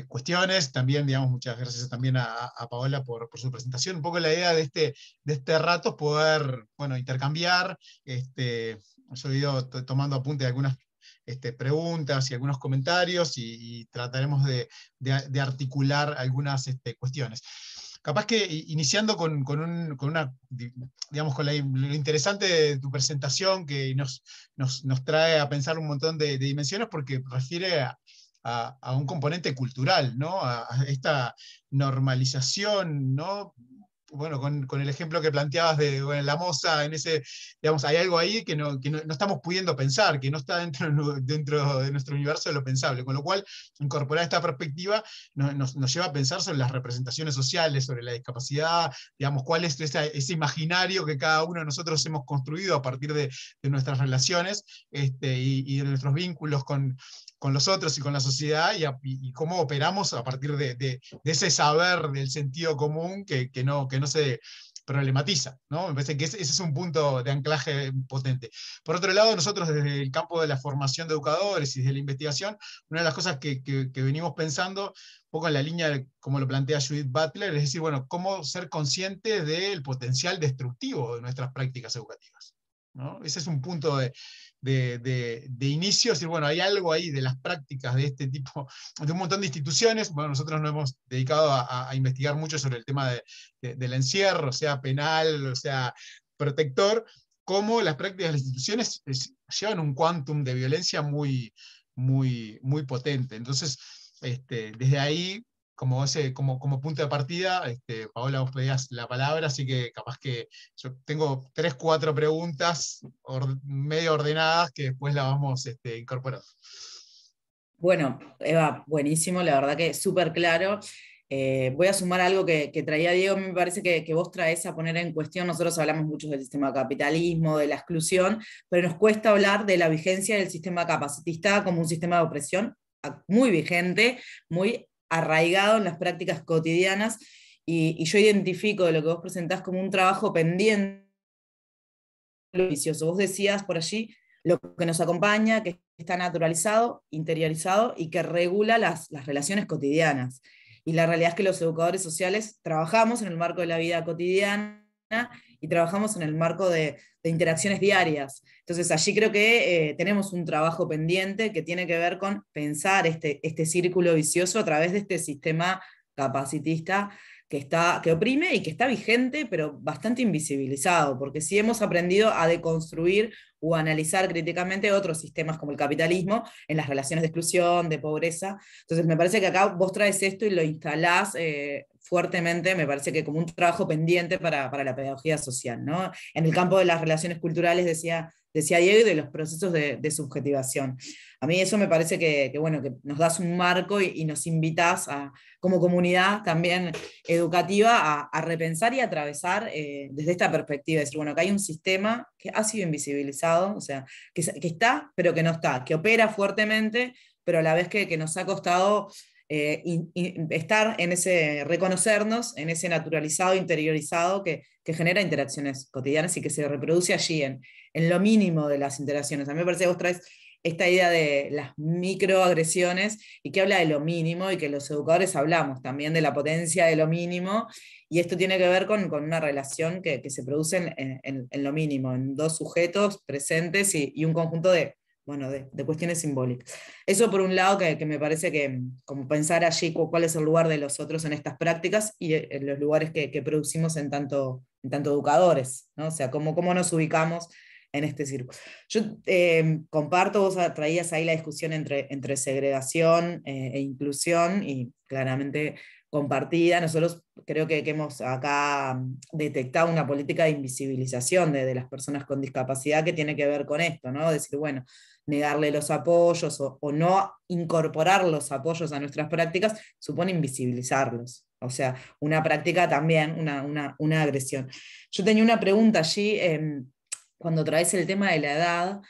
cuestiones. También, digamos, muchas gracias también a Paola por su presentación. Un poco la idea de este rato es poder, bueno, intercambiar. Yo he ido tomando apunte de algunas preguntas y algunos comentarios y trataremos de articular algunas cuestiones. Capaz que iniciando con una, digamos, con lo interesante de tu presentación, que nos trae a pensar un montón de dimensiones, porque refiere a un componente cultural, ¿no? A esta normalización, ¿no? bueno, con el ejemplo que planteabas de bueno, la moza, en ese, digamos, hay algo ahí que no estamos pudiendo pensar, que no está dentro de nuestro universo de lo pensable, con lo cual incorporar esta perspectiva nos lleva a pensar sobre las representaciones sociales, sobre la discapacidad, digamos, cuál es ese imaginario que cada uno de nosotros hemos construido a partir de nuestras relaciones y de nuestros vínculos con los otros y con la sociedad, y cómo operamos a partir de ese saber del sentido común que no se problematiza, ¿no? Me parece que ese es un punto de anclaje potente. Por otro lado, nosotros desde el campo de la formación de educadores y de la investigación, una de las cosas que venimos pensando, un poco en la línea, como lo plantea Judith Butler, es decir, bueno, cómo ser conscientes del potencial destructivo de nuestras prácticas educativas, ¿no? Ese es un punto de inicio, es decir, bueno, hay algo ahí de las prácticas de este tipo, de un montón de instituciones. Bueno, nosotros nos hemos dedicado a investigar mucho sobre el tema del encierro, sea penal, o sea protector, cómo las prácticas de las instituciones llevan un quantum de violencia muy potente. Entonces, desde ahí, como punto de partida, Paola, vos pedías la palabra, así que capaz que yo tengo 3, 4 preguntas medio ordenadas que después las vamos incorporando. Bueno, Eva, buenísimo, la verdad que súper claro. Voy a sumar algo que traía Diego, me parece que vos traes a poner en cuestión. Nosotros hablamos mucho del sistema de capitalismo, de la exclusión, pero nos cuesta hablar de la vigencia del sistema capacitista como un sistema de opresión muy vigente, muy arraigado en las prácticas cotidianas, y yo identifico de lo que vos presentás como un trabajo pendiente, vicioso. Vos decías por allí lo que nos acompaña, que está naturalizado, interiorizado y que regula las relaciones cotidianas. Y la realidad es que los educadores sociales trabajamos en el marco de la vida cotidiana y trabajamos en el marco de interacciones diarias. Entonces allí creo que tenemos un trabajo pendiente que tiene que ver con pensar este círculo vicioso a través de este sistema capacitista que oprime y que está vigente, pero bastante invisibilizado, porque sí hemos aprendido a deconstruir o a analizar críticamente otros sistemas como el capitalismo en las relaciones de exclusión, de pobreza. Entonces me parece que acá vos traes esto y lo instalás fuertemente, me parece que como un trabajo pendiente para la pedagogía social, ¿no? En el campo de las relaciones culturales, decía Diego, y de los procesos de subjetivación. A mí eso me parece bueno, que nos das un marco y nos invitás como comunidad también educativa a repensar y a atravesar desde esta perspectiva, es decir, bueno, que hay un sistema que ha sido invisibilizado, o sea, que está, pero que no está, que opera fuertemente, pero a la vez que nos ha costado estar en ese, reconocernos en ese naturalizado, interiorizado que genera interacciones cotidianas y que se reproduce allí en lo mínimo de las interacciones. A mí me parece que vos traes esta idea de las microagresiones y que habla de lo mínimo, y que los educadores hablamos también de la potencia de lo mínimo, y esto tiene que ver con una relación que se produce en lo mínimo, en dos sujetos presentes y un conjunto de cuestiones simbólicas. Eso por un lado, que me parece que como pensar allí cuál es el lugar de los otros en estas prácticas y en los lugares que producimos en tanto educadores, ¿no? O sea, cómo nos ubicamos en este círculo. Yo comparto, vos traías ahí la discusión entre segregación e inclusión, y claramente compartida. Nosotros creo que hemos acá detectado una política de invisibilización de las personas con discapacidad que tiene que ver con esto, ¿no? Decir, bueno, negarle los apoyos o no incorporar los apoyos a nuestras prácticas supone invisibilizarlos. O sea, una práctica también, una agresión. Yo tenía una pregunta allí, cuando traes el tema de la edad,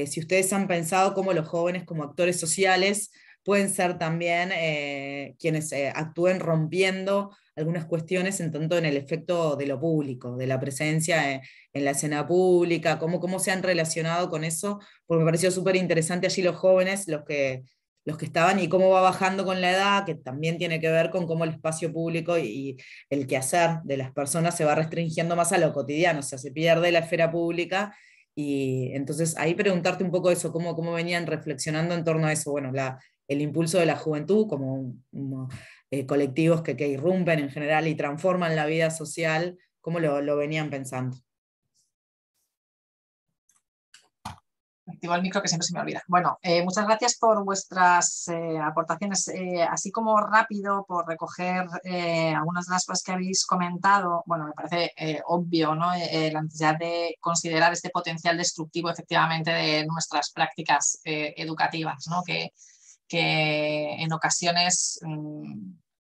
si ustedes han pensado cómo los jóvenes como actores sociales pueden ser también quienes actúen rompiendo algunas cuestiones en tanto en el efecto de lo público, de la presencia en la escena pública, cómo se han relacionado con eso, porque me pareció súper interesante allí los jóvenes, los que estaban, y cómo va bajando con la edad, que también tiene que ver con cómo el espacio público y el quehacer de las personas se va restringiendo más a lo cotidiano, o sea, se pierde la esfera pública. Y entonces ahí preguntarte un poco eso, cómo venían reflexionando en torno a eso, bueno, el impulso de la juventud como colectivos que irrumpen en general y transforman la vida social, cómo lo venían pensando. Activo el micro que siempre se me olvida. Bueno, muchas gracias por vuestras aportaciones. Así como rápido, por recoger algunas de las cosas que habéis comentado, bueno, me parece obvio, ¿no? La necesidad de considerar este potencial destructivo efectivamente de nuestras prácticas educativas, ¿no? Que en ocasiones...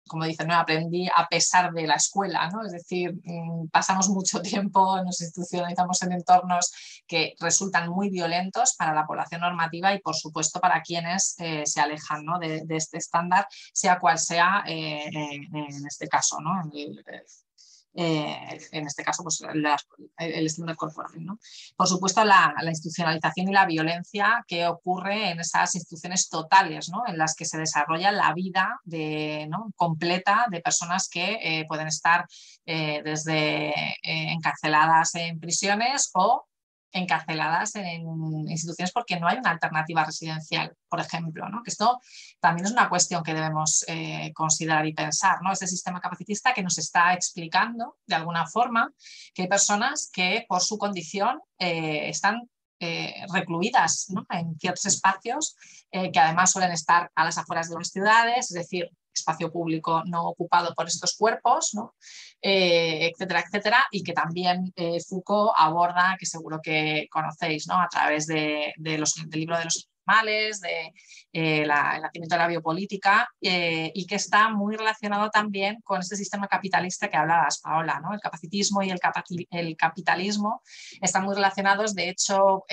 como dicen, ¿no? Aprendí a pesar de la escuela, ¿no? Es decir, pasamos mucho tiempo, nos institucionalizamos en entornos que resultan muy violentos para la población normativa y, por supuesto, para quienes se alejan, ¿no? de este estándar, sea cual sea en este caso, ¿no? En este caso, pues, el estándar corporal, ¿no? Por supuesto, la institucionalización y la violencia que ocurre en esas instituciones totales, ¿no? En las que se desarrolla la vida ¿no? completa de personas que pueden estar desde encarceladas en prisiones o encarceladas en instituciones porque no hay una alternativa residencial, por ejemplo, ¿no? Que esto también es una cuestión que debemos considerar y pensar, ¿no? Este sistema capacitista que nos está explicando de alguna forma que hay personas que por su condición están recluidas, ¿no? En ciertos espacios que además suelen estar a las afueras de las ciudades, es decir, espacio público no ocupado por estos cuerpos, ¿no? Etcétera, etcétera, y que también Foucault aborda, que seguro que conocéis, ¿no? A través del libro de los animales, de el nacimiento de la biopolítica, y que está muy relacionado también con este sistema capitalista que hablabas, Paola, ¿no? El capacitismo y el capitalismo están muy relacionados. De hecho,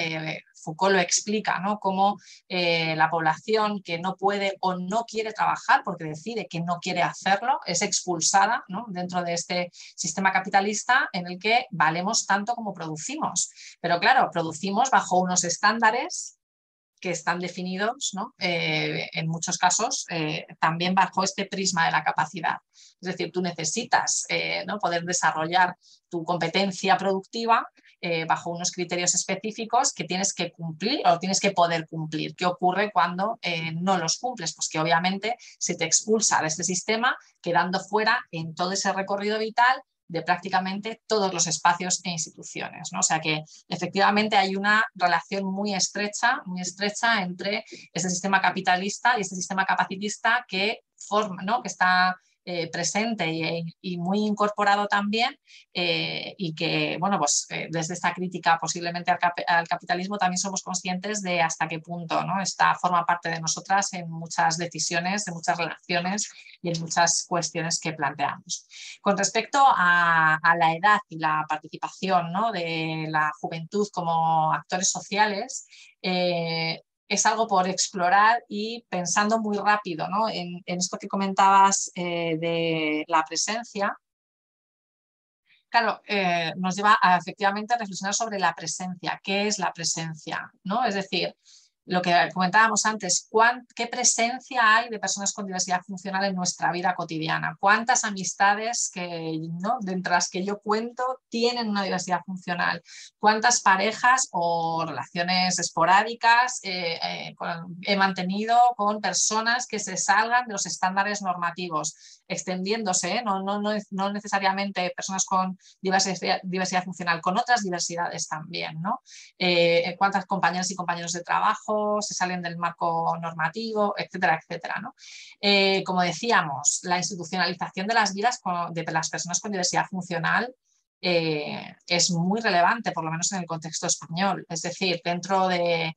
Foucault lo explica, ¿no? Cómo la población que no puede o no quiere trabajar porque decide que no quiere hacerlo es expulsada, ¿no? Dentro de este sistema capitalista en el que valemos tanto como producimos. Pero claro, producimos bajo unos estándares que están definidos, ¿no? En muchos casos también bajo este prisma de la capacidad. Es decir, tú necesitas ¿no? poder desarrollar tu competencia productiva bajo unos criterios específicos que tienes que cumplir o tienes que poder cumplir. ¿Qué ocurre cuando no los cumples? Pues que obviamente se te expulsa de este sistema, quedando fuera en todo ese recorrido vital de prácticamente todos los espacios e instituciones, ¿no? O sea que efectivamente hay una relación muy estrecha entre este sistema capitalista y este sistema capacitista que forma, ¿no? Que está presente y muy incorporado también y que, bueno, pues desde esta crítica posiblemente al capitalismo también somos conscientes de hasta qué punto, ¿no? Esta forma parte de nosotras en muchas decisiones, en muchas relaciones y en muchas cuestiones que planteamos. Con respecto a la edad y la participación, ¿no? de la juventud como actores sociales, es algo por explorar y pensando muy rápido, ¿no? en esto que comentabas de la presencia. Claro, nos lleva efectivamente a reflexionar sobre la presencia. ¿Qué es la presencia? ¿No? Es decir, lo que comentábamos antes, ¿qué presencia hay de personas con diversidad funcional en nuestra vida cotidiana? ¿Cuántas amistades que, ¿no? de entre las que yo cuento tienen una diversidad funcional? ¿Cuántas parejas o relaciones esporádicas he mantenido con personas que se salgan de los estándares normativos, extendiéndose, no necesariamente personas con diversidad funcional, con otras diversidades también, ¿no? Cuántas compañeras y compañeros de trabajo se salen del marco normativo, etcétera, etcétera, ¿no? Como decíamos, la institucionalización de las vidas de las personas con diversidad funcional es muy relevante, por lo menos en el contexto español. Es decir, dentro de,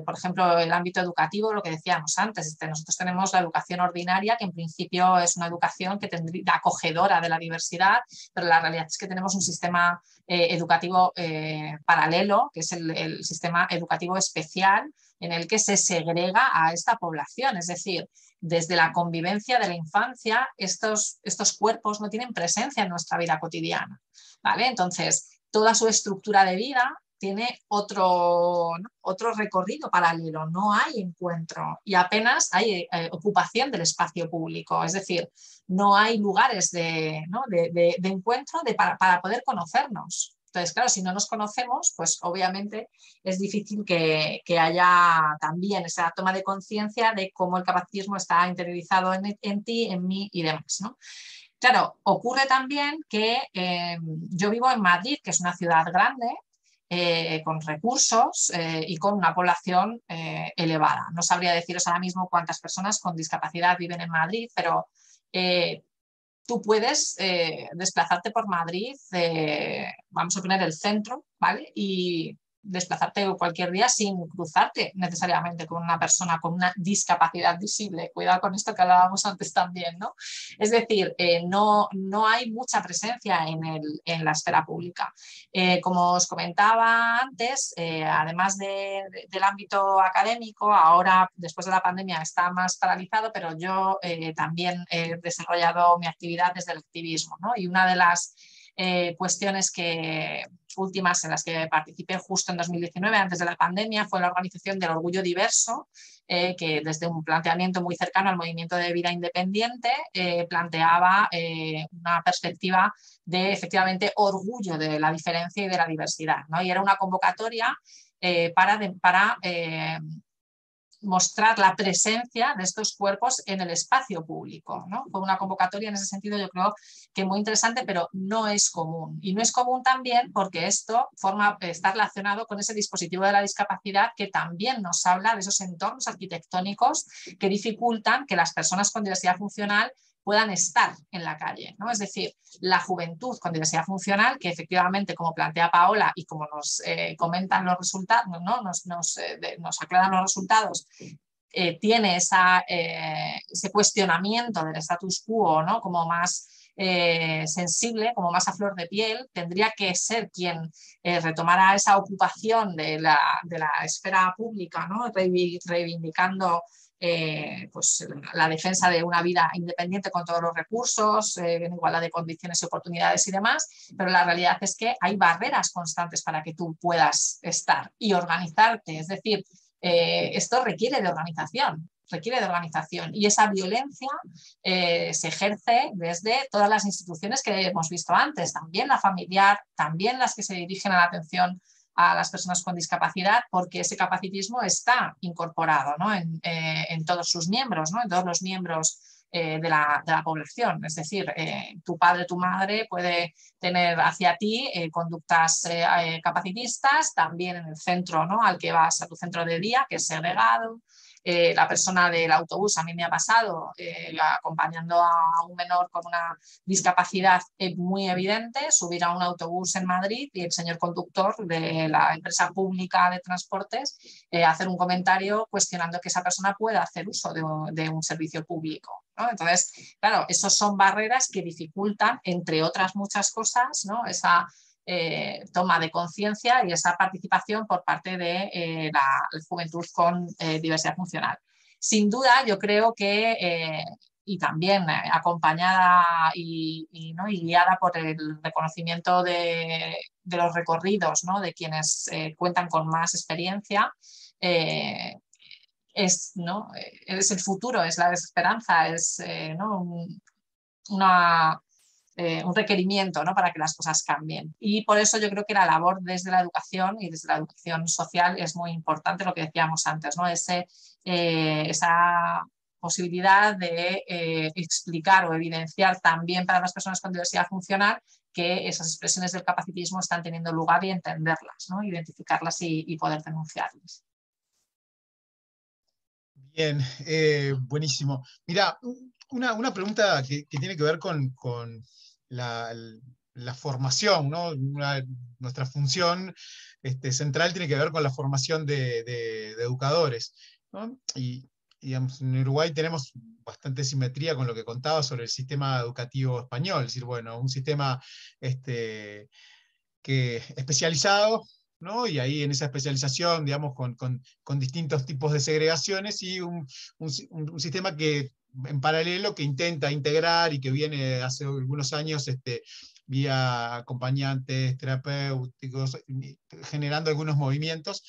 por ejemplo, el ámbito educativo, lo que decíamos antes, nosotros tenemos la educación ordinaria, que en principio es una educación que tendría acogedora de la diversidad, pero la realidad es que tenemos un sistema educativo paralelo, que es el sistema educativo especial, en el que se segrega a esta población. Es decir, desde la convivencia de la infancia, estos cuerpos no tienen presencia en nuestra vida cotidiana, ¿vale? Entonces, toda su estructura de vida tiene otro recorrido paralelo, no hay encuentro y apenas hay ocupación del espacio público, es decir, no hay lugares de encuentro para poder conocernos. Entonces, claro, si no nos conocemos, pues obviamente es difícil que haya también esa toma de conciencia de cómo el capacitismo está interiorizado en ti, en mí y demás, ¿no? Claro, ocurre también que yo vivo en Madrid, que es una ciudad grande, con recursos y con una población elevada. No sabría deciros ahora mismo cuántas personas con discapacidad viven en Madrid, pero tú puedes desplazarte por Madrid, vamos a poner el centro, ¿vale? Y desplazarte cualquier día sin cruzarte necesariamente con una persona con una discapacidad visible. Cuidado con esto que hablábamos antes también, ¿no? Es decir, no hay mucha presencia en la esfera pública. Como os comentaba antes, además del ámbito académico, ahora después de la pandemia está más paralizado, pero yo también he desarrollado mi actividad desde el activismo, ¿no? Y una de las cuestiones últimas en las que participé justo en 2019, antes de la pandemia, fue la organización del Orgullo Diverso, que desde un planteamiento muy cercano al movimiento de vida independiente planteaba una perspectiva de efectivamente orgullo de la diferencia y de la diversidad, ¿no? Y era una convocatoria para mostrar la presencia de estos cuerpos en el espacio público, ¿no? Fue una convocatoria en ese sentido, yo creo que muy interesante, pero no es común. Y no es común también porque esto está relacionado con ese dispositivo de la discapacidad que también nos habla de esos entornos arquitectónicos que dificultan que las personas con diversidad funcional puedan estar en la calle, ¿no? Es decir, la juventud con diversidad funcional, que efectivamente, como plantea Paola y como nos comentan los resultados, ¿no? nos aclaran los resultados, tiene ese cuestionamiento del status quo, ¿no? Como más sensible, como más a flor de piel, tendría que ser quien retomara esa ocupación de la esfera pública, ¿no? Reivindicando pues, la defensa de una vida independiente con todos los recursos, en igualdad de condiciones y oportunidades y demás, pero la realidad es que hay barreras constantes para que tú puedas estar y organizarte, es decir, esto requiere de organización y esa violencia se ejerce desde todas las instituciones que hemos visto antes, también la familiar, también las que se dirigen a la atención a las personas con discapacidad, porque ese capacitismo está incorporado, ¿no? en todos sus miembros, ¿no? En todos los miembros de la población. Es decir, tu padre, tu madre puede tener hacia ti conductas capacitistas, también en el centro, ¿no? Al que vas, a tu centro de día, que es segregado. La persona del autobús, a mí me ha pasado acompañando a un menor con una discapacidad muy evidente, subir a un autobús en Madrid y el señor conductor de la empresa pública de transportes hacer un comentario cuestionando que esa persona pueda hacer uso de un servicio público, ¿no? Entonces, claro, esos son barreras que dificultan, entre otras muchas cosas, ¿no? Esa toma de conciencia y esa participación por parte de la juventud con diversidad funcional. Sin duda, yo creo que, y también acompañada ¿no? y guiada por el reconocimiento de los recorridos, ¿no? De quienes cuentan con más experiencia, ¿no? Es el futuro, es la esperanza, es ¿no? Un requerimiento, ¿no? Para que las cosas cambien. Y por eso yo creo que la labor desde la educación y desde la educación social es muy importante, lo que decíamos antes, ¿no? Esa posibilidad de explicar o evidenciar también para las personas con diversidad funcional que esas expresiones del capacitismo están teniendo lugar y entenderlas, ¿no? Identificarlas y poder denunciarlas. Bien, buenísimo. Mira, una pregunta que tiene que ver con la formación, ¿no? Nuestra función central tiene que ver con la formación de educadores, ¿no? Y digamos, en Uruguay tenemos bastante simetría con lo que contaba sobre el sistema educativo español, es decir, bueno, un sistema especializado, ¿no? Y ahí en esa especialización, digamos, con distintos tipos de segregaciones y un sistema que en paralelo que intenta integrar y que viene hace algunos años vía acompañantes terapéuticos, generando algunos movimientos.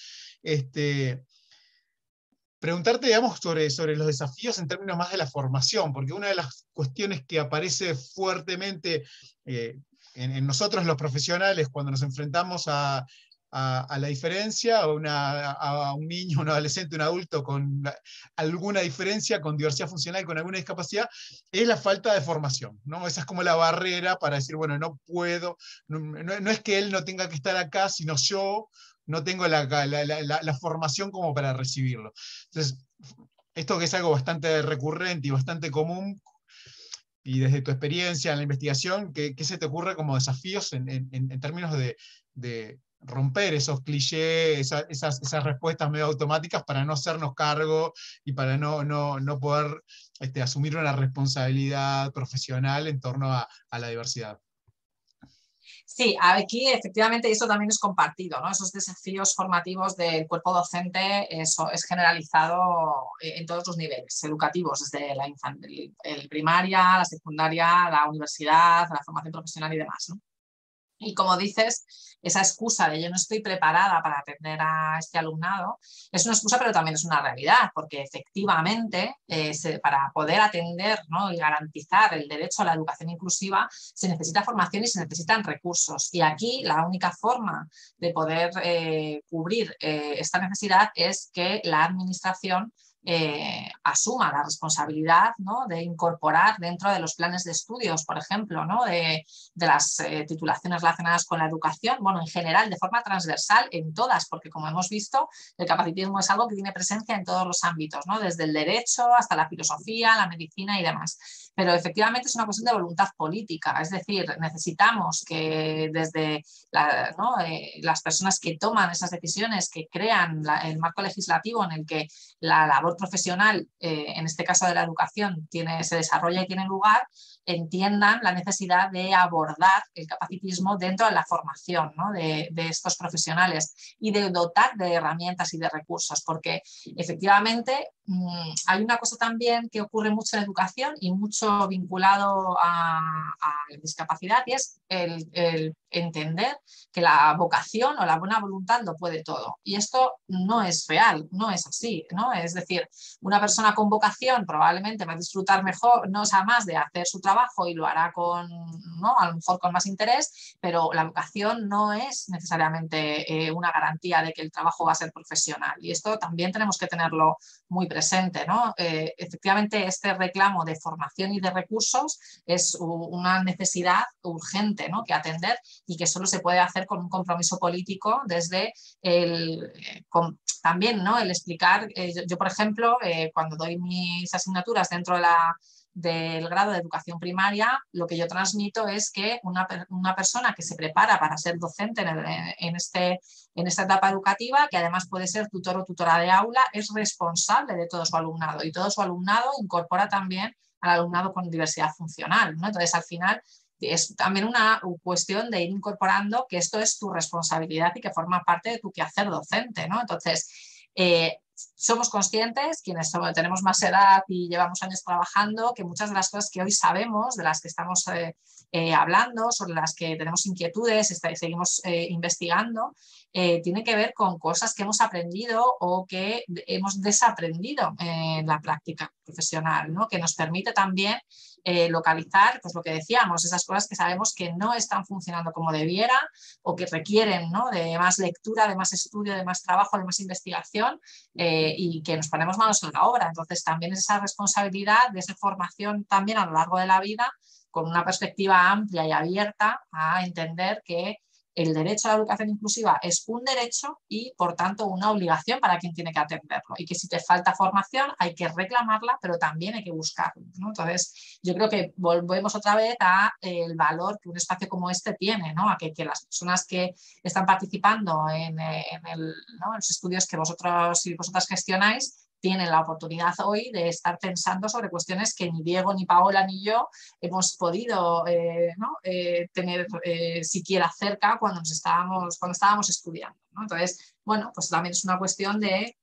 Preguntarte, digamos, sobre los desafíos en términos más de la formación, porque una de las cuestiones que aparece fuertemente en nosotros los profesionales cuando nos enfrentamos a a la diferencia, a un niño, un adolescente, un adulto con alguna diferencia, con diversidad funcional, con alguna discapacidad, es la falta de formación, ¿no? Esa es como la barrera para decir, bueno, no puedo, no es que él no tenga que estar acá, sino yo no tengo la formación como para recibirlo. Entonces, esto que es algo bastante recurrente y bastante común, y desde tu experiencia en la investigación, ¿qué se te ocurre como desafíos en términos de romper esos clichés, esas respuestas medio automáticas para no hacernos cargo y para no poder asumir una responsabilidad profesional en torno a la diversidad? Sí, aquí efectivamente eso también es compartido, ¿no? Esos desafíos formativos del cuerpo docente, eso es generalizado en todos los niveles educativos, desde la primaria, la secundaria, la universidad, la formación profesional y demás, ¿no? Y como dices, esa excusa de yo no estoy preparada para atender a este alumnado es una excusa, pero también es una realidad, porque efectivamente para poder atender, ¿no?, y garantizar el derecho a la educación inclusiva se necesita formación y se necesitan recursos. Y aquí la única forma de poder cubrir esta necesidad es que la administración asuma la responsabilidad, ¿no?, de incorporar dentro de los planes de estudios, por ejemplo, ¿no?, de las titulaciones relacionadas con la educación, bueno, en general, de forma transversal en todas, porque como hemos visto, el capacitismo es algo que tiene presencia en todos los ámbitos, ¿no?, desde el derecho hasta la filosofía, la medicina y demás. Pero efectivamente es una cuestión de voluntad política, es decir, necesitamos que desde las personas que toman esas decisiones, que crean el marco legislativo en el que la labor profesional, en este caso de la educación, se desarrolla y tiene lugar, entiendan la necesidad de abordar el capacitismo dentro de la formación, ¿no?, de estos profesionales y de dotar de herramientas y de recursos, porque efectivamente hay una cosa también que ocurre mucho en educación y mucho vinculado a la discapacidad, y es el entender que la vocación o la buena voluntad lo puede todo. Y esto no es real, no es así, ¿no? Es decir, una persona con vocación probablemente va a disfrutar mejor, no sea más de hacer su trabajo y lo hará con, ¿no?, a lo mejor con más interés, pero la vocación no es necesariamente una garantía de que el trabajo va a ser profesional. Y esto también tenemos que tenerlo muy presente, ¿no? Efectivamente, este reclamo de formación y de recursos es una necesidad urgente, ¿no?, que atender, y que solo se puede hacer con un compromiso político desde también, ¿no?, el explicar. Yo, por ejemplo, cuando doy mis asignaturas dentro del grado de educación primaria, lo que yo transmito es que una persona que se prepara para ser docente en esta etapa educativa, que además puede ser tutor o tutora de aula, es responsable de todo su alumnado, y todo su alumnado incorpora también al alumnado con diversidad funcional, ¿no? Entonces, al final, es también una cuestión de ir incorporando que esto es tu responsabilidad y que forma parte de tu quehacer docente, ¿no? Entonces, somos conscientes, quienes tenemos más edad y llevamos años trabajando, que muchas de las cosas que hoy sabemos, de las que estamos hablando, sobre las que tenemos inquietudes, seguimos investigando, tiene que ver con cosas que hemos aprendido o que hemos desaprendido en la práctica profesional, ¿no?, que nos permite también localizar, pues lo que decíamos, esas cosas que sabemos que no están funcionando como debiera o que requieren, ¿no?, de más lectura, de más estudio, de más trabajo, de más investigación, y que nos ponemos manos a la obra. Entonces también es esa responsabilidad de esa formación también a lo largo de la vida, con una perspectiva amplia y abierta a entender que el derecho a la educación inclusiva es un derecho y, por tanto, una obligación para quien tiene que atenderlo. Y que si te falta formación hay que reclamarla, pero también hay que buscarla, ¿no? Entonces, yo creo que volvemos otra vez al valor que un espacio como este tiene, ¿no?, a que las personas que están participando en los estudios que vosotros y vosotras gestionáis tienen la oportunidad hoy de estar pensando sobre cuestiones que ni Diego, ni Paola, ni yo hemos podido tener siquiera cerca cuando estábamos estudiando, ¿no? Entonces, bueno, pues también es una cuestión de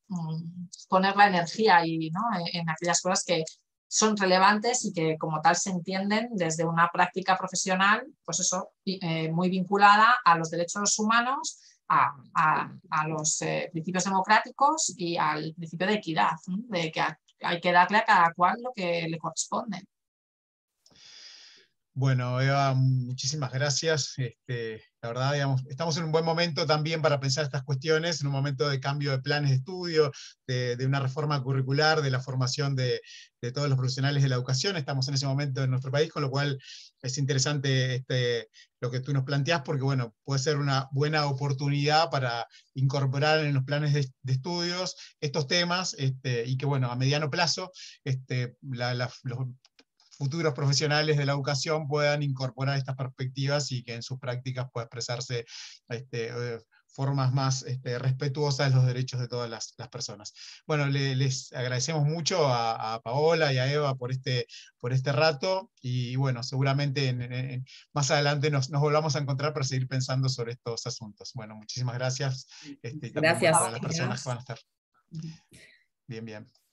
poner la energía en aquellas cosas que son relevantes y que como tal se entienden desde una práctica profesional, pues eso, muy vinculada a los derechos humanos, a los principios democráticos y al principio de equidad, ¿no?, de que hay que darle a cada cual lo que le corresponde. Bueno, Eva, muchísimas gracias. La verdad, digamos, estamos en un buen momento también para pensar estas cuestiones, en un momento de cambio de planes de estudio, de una reforma curricular, de la formación de todos los profesionales de la educación. Estamos en ese momento en nuestro país, con lo cual es interesante lo que tú nos planteás, porque bueno, puede ser una buena oportunidad para incorporar en los planes de estudios estos temas, y que bueno, a mediano plazo, los futuros profesionales de la educación puedan incorporar estas perspectivas y que en sus prácticas pueda expresarse formas más respetuosas de los derechos de todas las personas. Bueno, les agradecemos mucho a Paola y a Eva por este rato, y bueno, seguramente más adelante nos volvamos a encontrar para seguir pensando sobre estos asuntos. Bueno, muchísimas gracias, y también Gracias. para las personas que van a estar. Bien, bien.